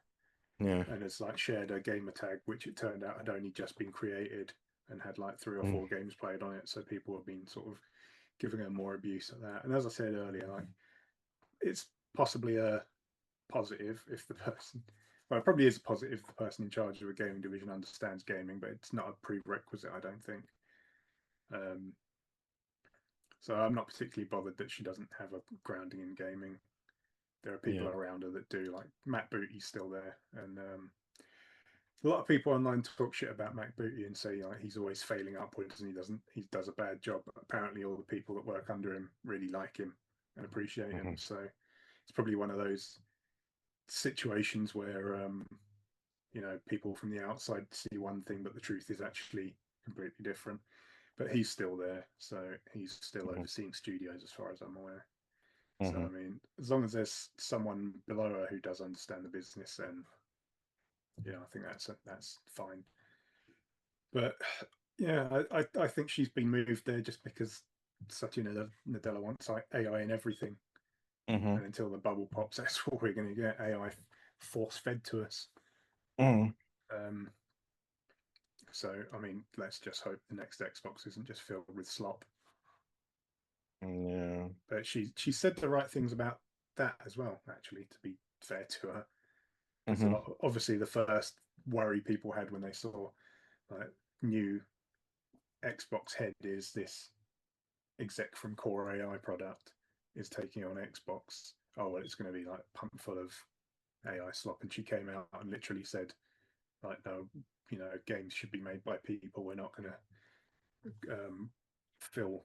Yeah. and has like shared a gamer tag, which it turned out had only just been created and had like 3 or Mm. 4 games played on it. So people have been sort of giving her more abuse at that. And as I said earlier, like it's possibly a positive if the person, well, it probably is a positive if the person in charge of a gaming division understands gaming, but it's not a prerequisite, I don't think. Um, so I'm not particularly bothered that she doesn't have a grounding in gaming. There are people Yeah. around her that do, like Matt Booty's still there, and a lot of people online talk shit about Matt Booty and say like he's always failing upwards and he does a bad job. But apparently, all the people that work under him really like him and appreciate him. Mm-hmm. So it's probably one of those situations where people from the outside see one thing, but the truth is actually completely different. But he's still there, so he's still Mm-hmm. overseeing studios as far as I'm aware. So I Hmm. mean, as long as there's someone below her who does understand the business, then I think that's fine. But yeah, I think she's been moved there just because Satya Nadella wants AI in everything, Hmm. and until the bubble pops, that's what we're going to get, AI force fed to us. Mm. Um, so I mean, let's just hope the next Xbox isn't just filled with slop. Yeah. But she said the right things about that as well. Actually, to be fair to her, because a Hmm. lot obviously the first worry people had when they saw like new Xbox head is this exec from Core AI product is taking on Xbox. Oh well, it's going to be like pumped full of AI slop, and she came out and literally said like, no, games should be made by people. We're not going to fill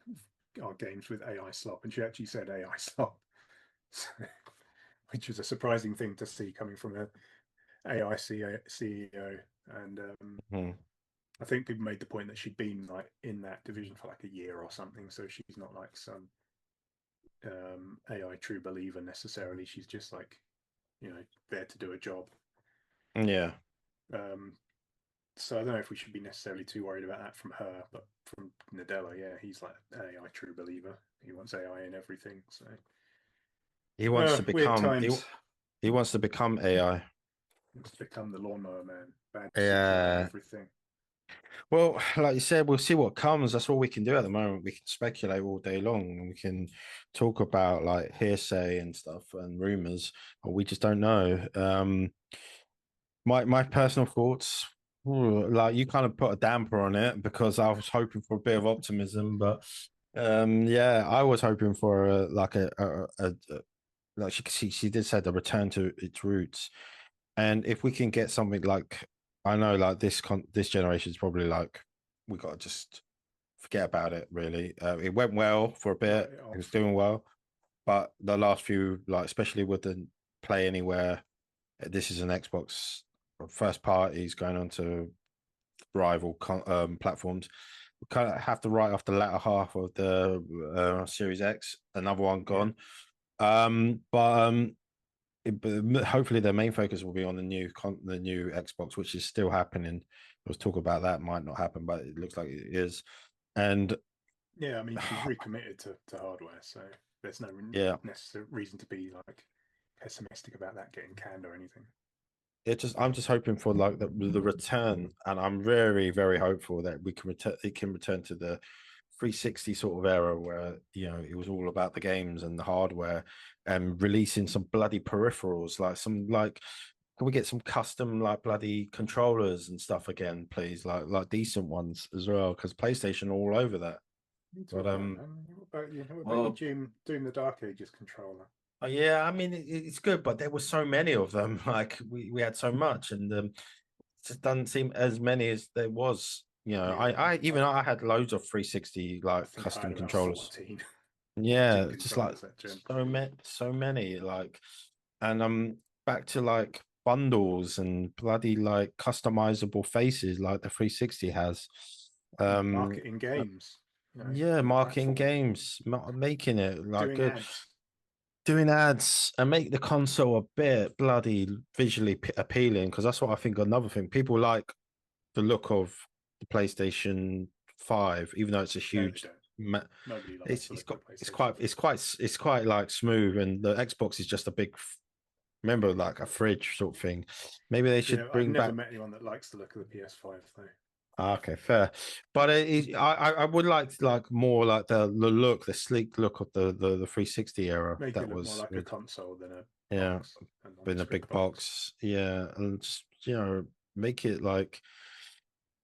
our games with AI slop, and she actually said AI slop, which was a surprising thing to see coming from a AI CEO. And Hmm. I think people made the point that she'd been like in that division for like a year or something, so she's not like some AI true believer necessarily. She's just like there to do a job. Yeah. Um, so I don't know if we should be necessarily too worried about that from her, but from Nadella, yeah, he's like an AI true believer. He wants AI in everything. So He wants to weird become times. he wants to become AI. It's become the lawnmower man. Bad decisions on Yeah. everything. Well, like you said, we'll see what comes. That's all we can do at the moment. We can speculate all day long, and we can talk about like hearsay and stuff and rumors, but we just don't know. My personal thoughts, like you kind of put a damper on it because I was hoping for a bit of optimism, but yeah, I was hoping for like a like she did say the return to its roots, and if we can get something like I know like this generation is probably like we got to just forget about it really. It went well for a Write bit, it it was off. doing well, but the last few like especially with the Play Anywhere, this is an Xbox first parties going on to rival platforms. We kind of have to write off the latter half of the Series X. Another one Yeah. gone. But but hopefully their main focus will be on the new Xbox, which is still happening. There was talk about that might not happen, but it looks like it is. And Yeah, I mean, she's recommitted to hardware, so there's no yeah, necessary reason to be like pessimistic about that getting canned or anything. I'm just hoping for like the return, and I'm very very hopeful that we can return. It can return to the 360 sort of era where it was all about the games and the hardware, and releasing some bloody peripherals like some like. Can we get some custom like bloody controllers and stuff again, please? Like decent ones as well, because PlayStation are all over that. What are you But talking about, man? What about your well, Doom the Dark Ages controller? yeah, I mean it's good, but there were so many of them. Like we had so much, and it just doesn't seem as many as there was. Yeah, I had loads of 360 I like think I had custom about controllers. 14 Yeah, legit just like controllers that gen. so many like, and back to like bundles and bloody like customizable faces like the 360 has. Um, Marketing uh, games, yeah, on the marketing platform, games, making it like doing good, ads. doing ads and make the console a bit bloody visually appealing because that's what I think. Another thing, people like the look of the PlayStation 5, even though it's a No, they huge. don't. Nobody likes It's the it's look got of the PlayStation 5. it's quite like smooth, and the Xbox is just a big. Remember, like a fridge sort of thing. Maybe they Yeah, should I've bring never back. met anyone that likes the look of the PS5 though. Okay, fair, but I would like more like the look, the sleek look of the 360 era. Make it That look more was like a console than a yeah, box, a in a nondescript big box. box, yeah, and just make it like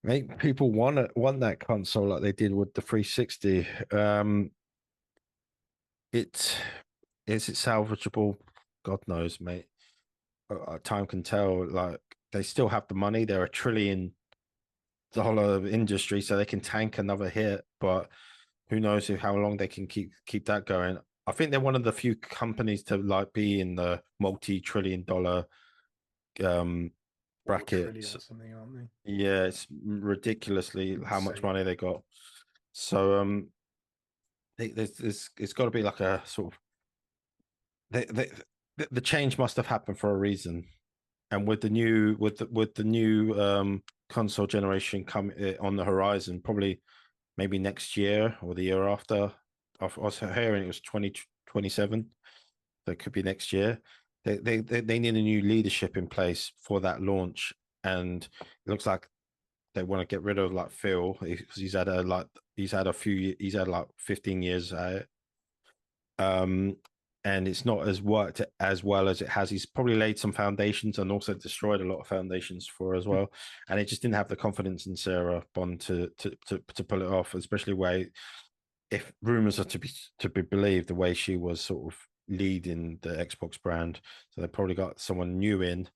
make people want that console like they did with the 360. It is it salvageable? God knows, mate. Time can tell. Like they still have the money. They're $1 trillion industry, so they can tank another hit. But who knows how long they can keep that going? I think they're one of the few companies to like be in the multi-trillion-dollar um 4 trillion bracket. or something, aren't they? Yeah, it's ridiculously how much Insane. money they got. So it's got to be like a sort of the change must have happened for a reason. And with the new console generation come on the horizon, probably maybe next year or the year after. I was hearing it was 2027. So it could be next year. They need a new leadership in place for that launch, and it looks like they want to get rid of like Phil because he's had like 15 years at it. Um, and it's not as worked as well as it has. He's probably laid some foundations and also destroyed a lot of foundations for as well. And it just didn't have the confidence in Sarah Bond to pull it off, especially where if rumors are to be believed, the way she was sort of leading the Xbox brand. So they probably got someone new in,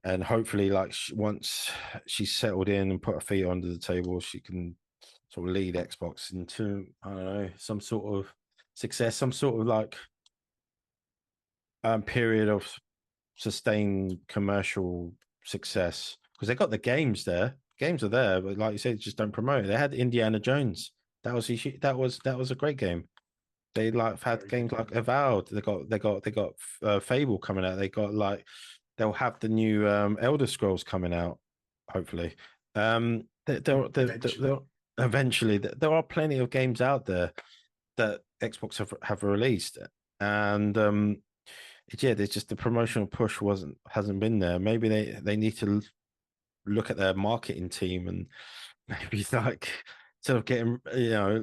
and hopefully, like once she's settled in and put her feet under the table, she can sort of lead Xbox into I don't know some sort of success, some sort of like period of sustained commercial success because they got the games there. Games are there, but like you said, just don't promote it. They had Indiana Jones. That was a great game. They like had Very good games game. like Avowed. They got Fable coming out. They got like they'll have the new Elder Scrolls coming out. Hopefully, Eventually. eventually there are plenty of games out there that Xbox have released, and yeah, there's just the promotional push hasn't been there. Maybe they need to look at their marketing team and maybe like sort of getting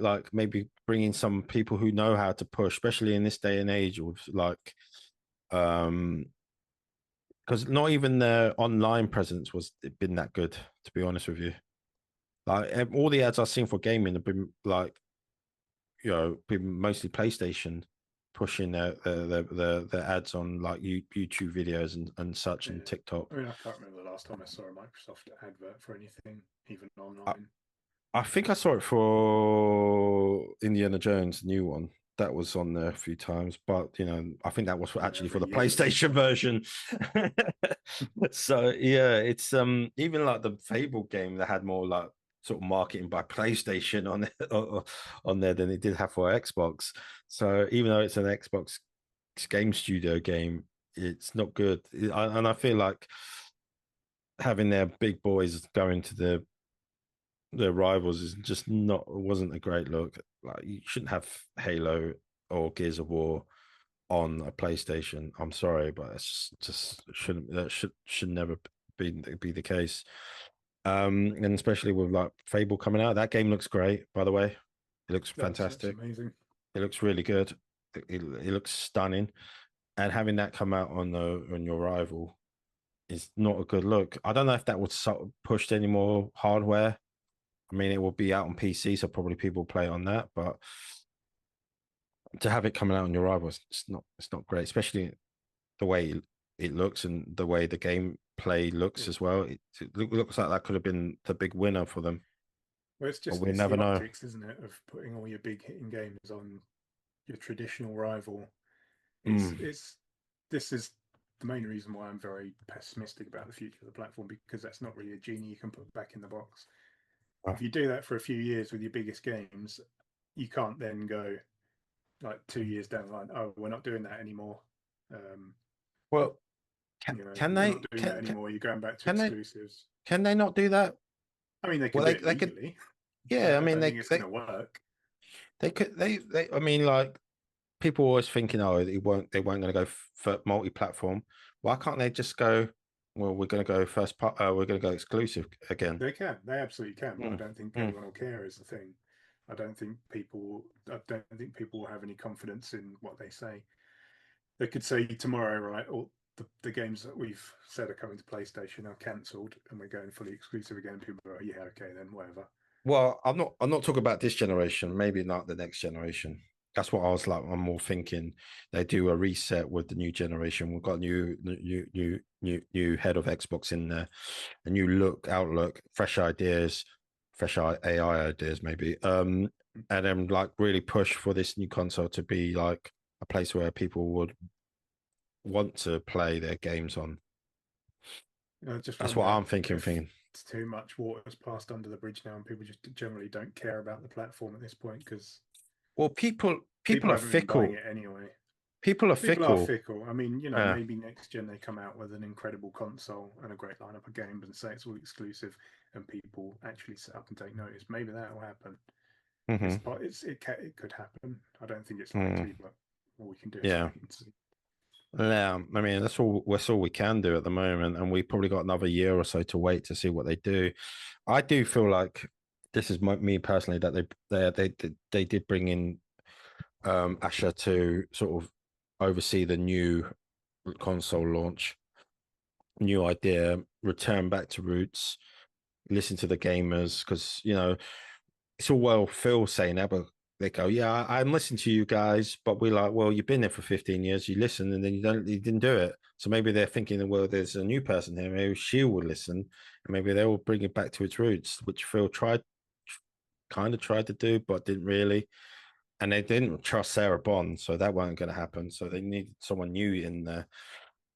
like maybe bringing some people who know how to push, especially in this day and age with like um because not even their online presence was been that good, to be honest with you. Like all the ads I've seen for gaming have been like been mostly PlayStation pushing their ads on like YouTube videos and such Yeah. and TikTok. I mean, I can't remember the last time I saw a Microsoft advert for anything, even I, online. I think I saw it for Indiana Jones, new one. That was on there a few times, but I think that was Yeah, actually for every the year at this PlayStation point. version. So yeah, it's even like the Fable game that had more like sort of marketing by PlayStation on it, on there than it did have for Xbox. So even though it's an Xbox game studio game, it's not good. And I feel like having their big boys going to their rivals is just not wasn't a great look. Like you shouldn't have Halo or Gears of War on a PlayStation. I'm sorry, but it's just shouldn't that should never be the case. And especially with like Fable coming out, that game looks great. By the way, it looks That's fantastic. amazing. It looks really good. It looks stunning. And having that come out on your rival is not a good look. I don't know if that would sort of pushed any more hardware. I mean, it will be out on PC, so probably people play on that. But to have it coming out on your rival, it's not great, especially the way it looks and the way the gameplay looks Yeah. as well. It looks like that could have been the big winner for them, Well, but we it's the never know. optics, isn't it, of putting all your big hitting games on your traditional rival. Mm. It's this is the main reason why I'm very pessimistic about the future of the platform, because that's not really a genie you can put back in the box. If you do that for a few years with your biggest games, you can't then go like 2 years down the line, oh, we're not doing that anymore. Um, Well, can can we're they not doing that anymore. You're going back to can they exclusives. can they not do that? I mean, they can Well, do they it they could. legally. Yeah, I I mean don't think it's going to work. they could they. I mean, like people always thinking, oh, they weren't going to go for multi-platform. Why can't they just go? Well, we're going to go first part. We're going to go exclusive again. They can. They absolutely can. But I Mm, don't think mm. anyone will care. Is the thing. I don't think people. I don't think people will have any confidence in what they say. They could say tomorrow, right? All the games that we've said are coming to PlayStation are cancelled, and we're going fully exclusive again. People are, yeah, okay, then whatever. Well, I'm not talking about this generation. Maybe not the next generation. That's what I was like. I'm more thinking they do a reset with the new generation. We've got new head of Xbox in there, a new outlook, fresh ideas, fresh AI ideas, maybe. And then like really push for this new console to be like a place where people would want to play their games on. I just That's what wonder I'm thinking. if Thinking. it's too much water has passed under the bridge now, and people just generally don't care about the platform at this point because Well, people people are haven't been buying fickle. it anyway. People are People are fickle. fickle. I mean, Yeah. maybe next gen they come out with an incredible console and a great lineup of games and say it's all exclusive, and people actually sit up and take notice. Maybe that will happen. Hmm. It could happen. I don't think it's Mm. likely, but all we can do is Yeah. wait and see. Yeah. I mean, that's all we can do at the moment, and we probably got another year or so to wait to see what they do. I do feel like this is me personally that they did bring in Asher to sort of oversee the new console launch, new idea, return back to roots, listen to the gamers, because it's all well Phil saying that, but they go, yeah, I'm listening to you guys, but we're like, well, you've been there for 15 years, you listen, and then you didn't do it. So maybe they're thinking, well, there's a new person here, maybe she will listen, and maybe they will bring it back to its roots, which Phil kind of tried to do, but didn't really. And they didn't trust Sarah Bond, so that wasn't going to happen. So they needed someone new in there.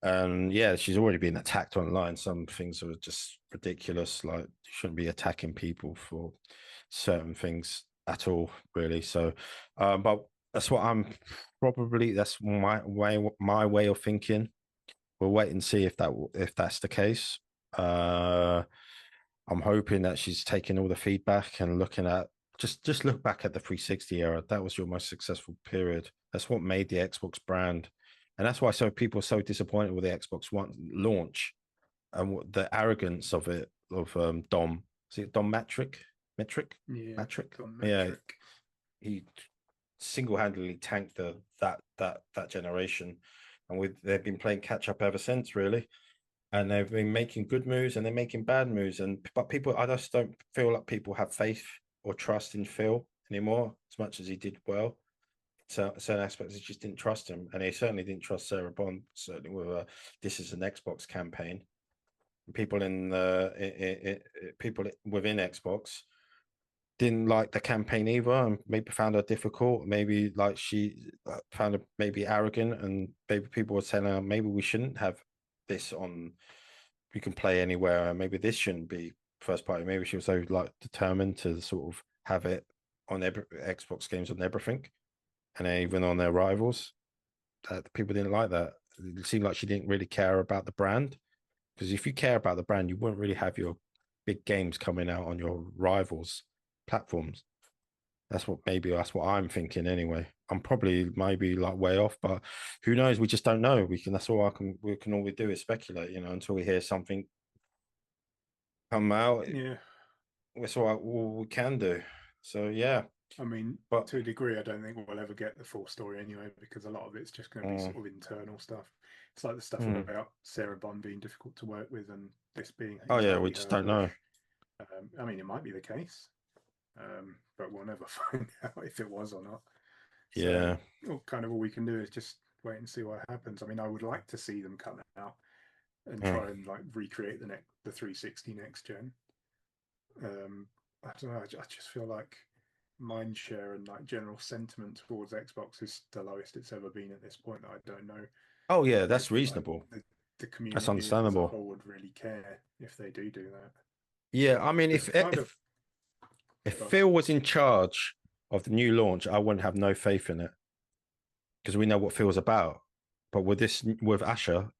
Yeah, she's already been attacked online. Some things are just ridiculous. Like you shouldn't be attacking people for certain things at all, really. So, but that's what that's my way of thinking. We'll wait and see if that's the case. Uh, I'm hoping that she's taking all the feedback and looking at just look back at the 360 era. That was your most successful period. That's what made the Xbox brand, and that's why so people are so disappointed with the Xbox One launch and the arrogance of it of Dom. Is it Dom Metric, Yeah, Matrick? Don Yeah, Metric. he single-handedly tanked that generation, and they've been playing catch up ever since, really, and they've been making good moves and they're making bad moves. But people, I just don't feel like people have faith or trust in Phil anymore as much as he did well. So certain aspects, they just didn't trust him, and they certainly didn't trust Sarah Bond. Certainly with this is an Xbox campaign. People people within Xbox didn't like the campaign either, and maybe found her difficult. Maybe like she found her maybe arrogant, and maybe people were telling her maybe we shouldn't have this on. We can play anywhere. Maybe this shouldn't be first party. Maybe she was so like determined to sort of have it on Xbox games on everything, and even on their rivals. That people didn't like that. It seemed like she didn't really care about the brand. Because if you care about the brand, you wouldn't really have your big games coming out on your rivals' platforms. That's what I'm thinking anyway. I'm probably maybe like way off, but who knows? We just don't know. That's all we can all we do is speculate, until we hear something come out. Yeah, That's all we can do. So yeah, I mean, but to a degree, I don't think we'll ever get the full story anyway, because a lot of it's just going to be mm, sort of internal stuff. It's like the stuff mm. about Sarah Bond being difficult to work with and this being Oh yeah, we entirely just her don't push. know. I mean, it might be the case, but we'll never find out if it was or not. So, Yeah. kind of all we can do is just wait and see what happens. I mean, I would like to see them come out and Mm. try and like recreate the 360 next gen. I don't know. I just feel like mind share and like general sentiment towards Xbox is the lowest it's ever been at this point. That I don't know Oh yeah, that's if like reasonable. the That's community as a understandable. whole would really care if they do that. Yeah, I mean, It's kind of if well, Phil was in charge of the new launch, I wouldn't have no faith in it because we know what Phil's about. But with Asher,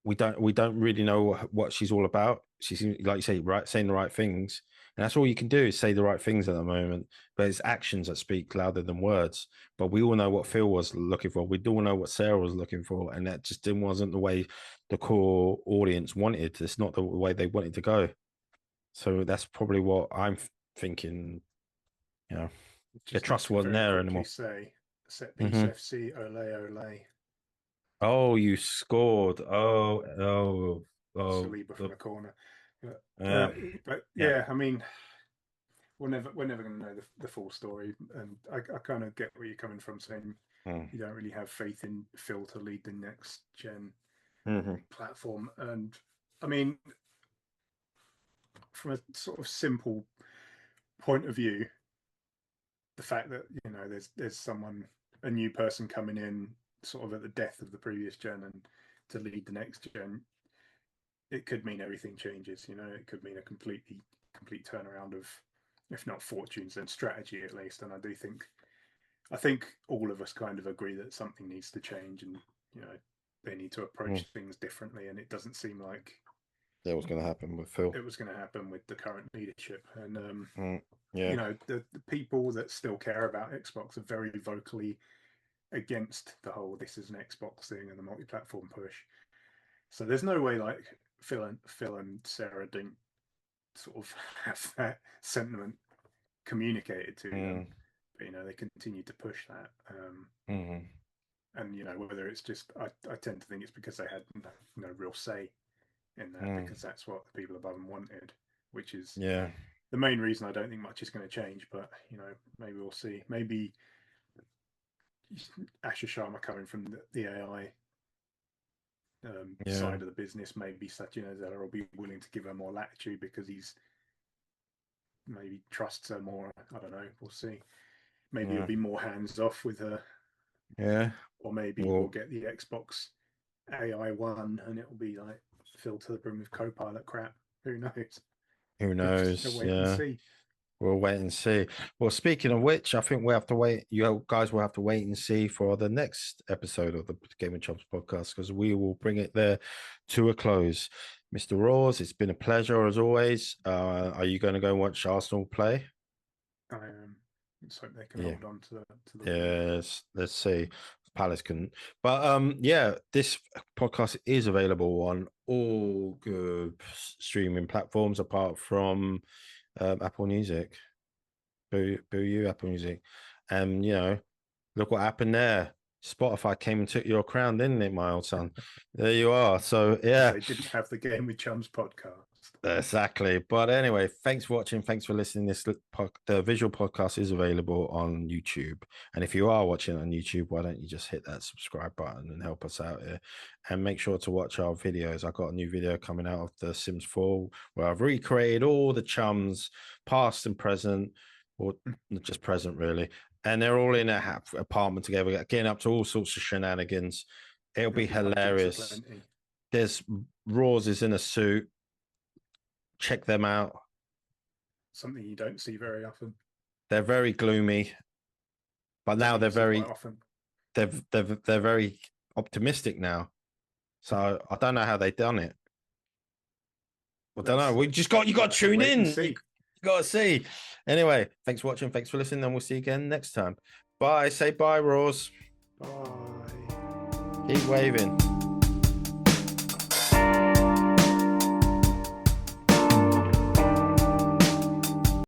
we don't really know what she's all about. She's like you say, right, saying the right things, and that's all you can do is say the right things at the moment. But it's actions that speak louder than words. But we all know what Phil was looking for. We all know what Sarah was looking for, and that just wasn't the way the core audience wanted. It's not the way they wanted to go. So that's probably what I'm thinking. You know, the just need trust to wasn't very there quickly anymore. say set piece Hmm. FC ole ole. Oh, you scored. Oh. Saliba from the corner. But, uh, Yeah, but yeah. yeah, I mean, we're never going to know the full story, and I kind of get where you're coming from, saying Mm. you don't really have faith in Phil to lead the next gen Hmm. platform. And I mean, from a sort of simple point of view, the fact that there's someone, a new person coming in, sort of at the death of the previous gen, and to lead the next gen, it could mean everything changes. It could mean a complete turnaround of, if not fortunes, then strategy at least. And I do think I think all of us kind of agree that something needs to change, and they need to approach things differently. And it doesn't seem like that was going to happen with Phil. It was going to happen with the current leadership, and yeah, the people that still care about Xbox are very vocally against the whole "this is an Xbox" thing and the multi-platform push. So there's no way like Phil and Sarah didn't sort of have that sentiment communicated to them, but they continue to push that. And whether it's just I tend to think it's because they had no real say in that, because that's what the people above them wanted, which is the main reason I don't think much is going to change. But maybe we'll see. Maybe Asher Sharma coming from the AI side of the business, maybe Satya Nadella will be willing to give her more latitude because he's maybe trusts her more. I don't know. We'll see. Maybe he'll be more hands off with her. Yeah. Or maybe we'll get the Xbox AI one and it'll be like filled to the brim with Copilot crap. Who knows? Who knows? We'll wait and see. We'll wait and see. Well, speaking of which, I think we have to wait. You guys will have to wait and see for the next episode of the Game of Chums podcast, because we will bring it there to a close. Mr. Rawls, it's been a pleasure as always. Are you going to go and watch Arsenal play? I am. Let's hope they can hold on to the Yes, let's see. Palace couldn't. But this podcast is available on all good streaming platforms apart from Apple Music. Boo you, Apple Music. And look what happened there. Spotify came and took your crown, didn't it, my old son? There you are. So yeah, they didn't have the Game with Chums podcast. Exactly. But anyway, thanks for watching. Thanks for listening. The visual podcast is available on YouTube. And if you are watching on YouTube, why don't you just hit that subscribe button and help us out here? And make sure to watch our videos. I've got a new video coming out of The Sims 4 where I've recreated all the chums, past and present, or not just present really. And they're all in a apartment together, getting up to all sorts of shenanigans. It'll be hilarious. There's Rawls is in a suit. Check them out. Something you don't see very often. They're very gloomy, but now they're very they're very optimistic now. So I don't know how they've done it. I don't know. You got to tune in. You got to see. Anyway, thanks for watching. Thanks for listening, and we'll see you again next time. Bye. Say bye, Rawls. Bye. Keep waving.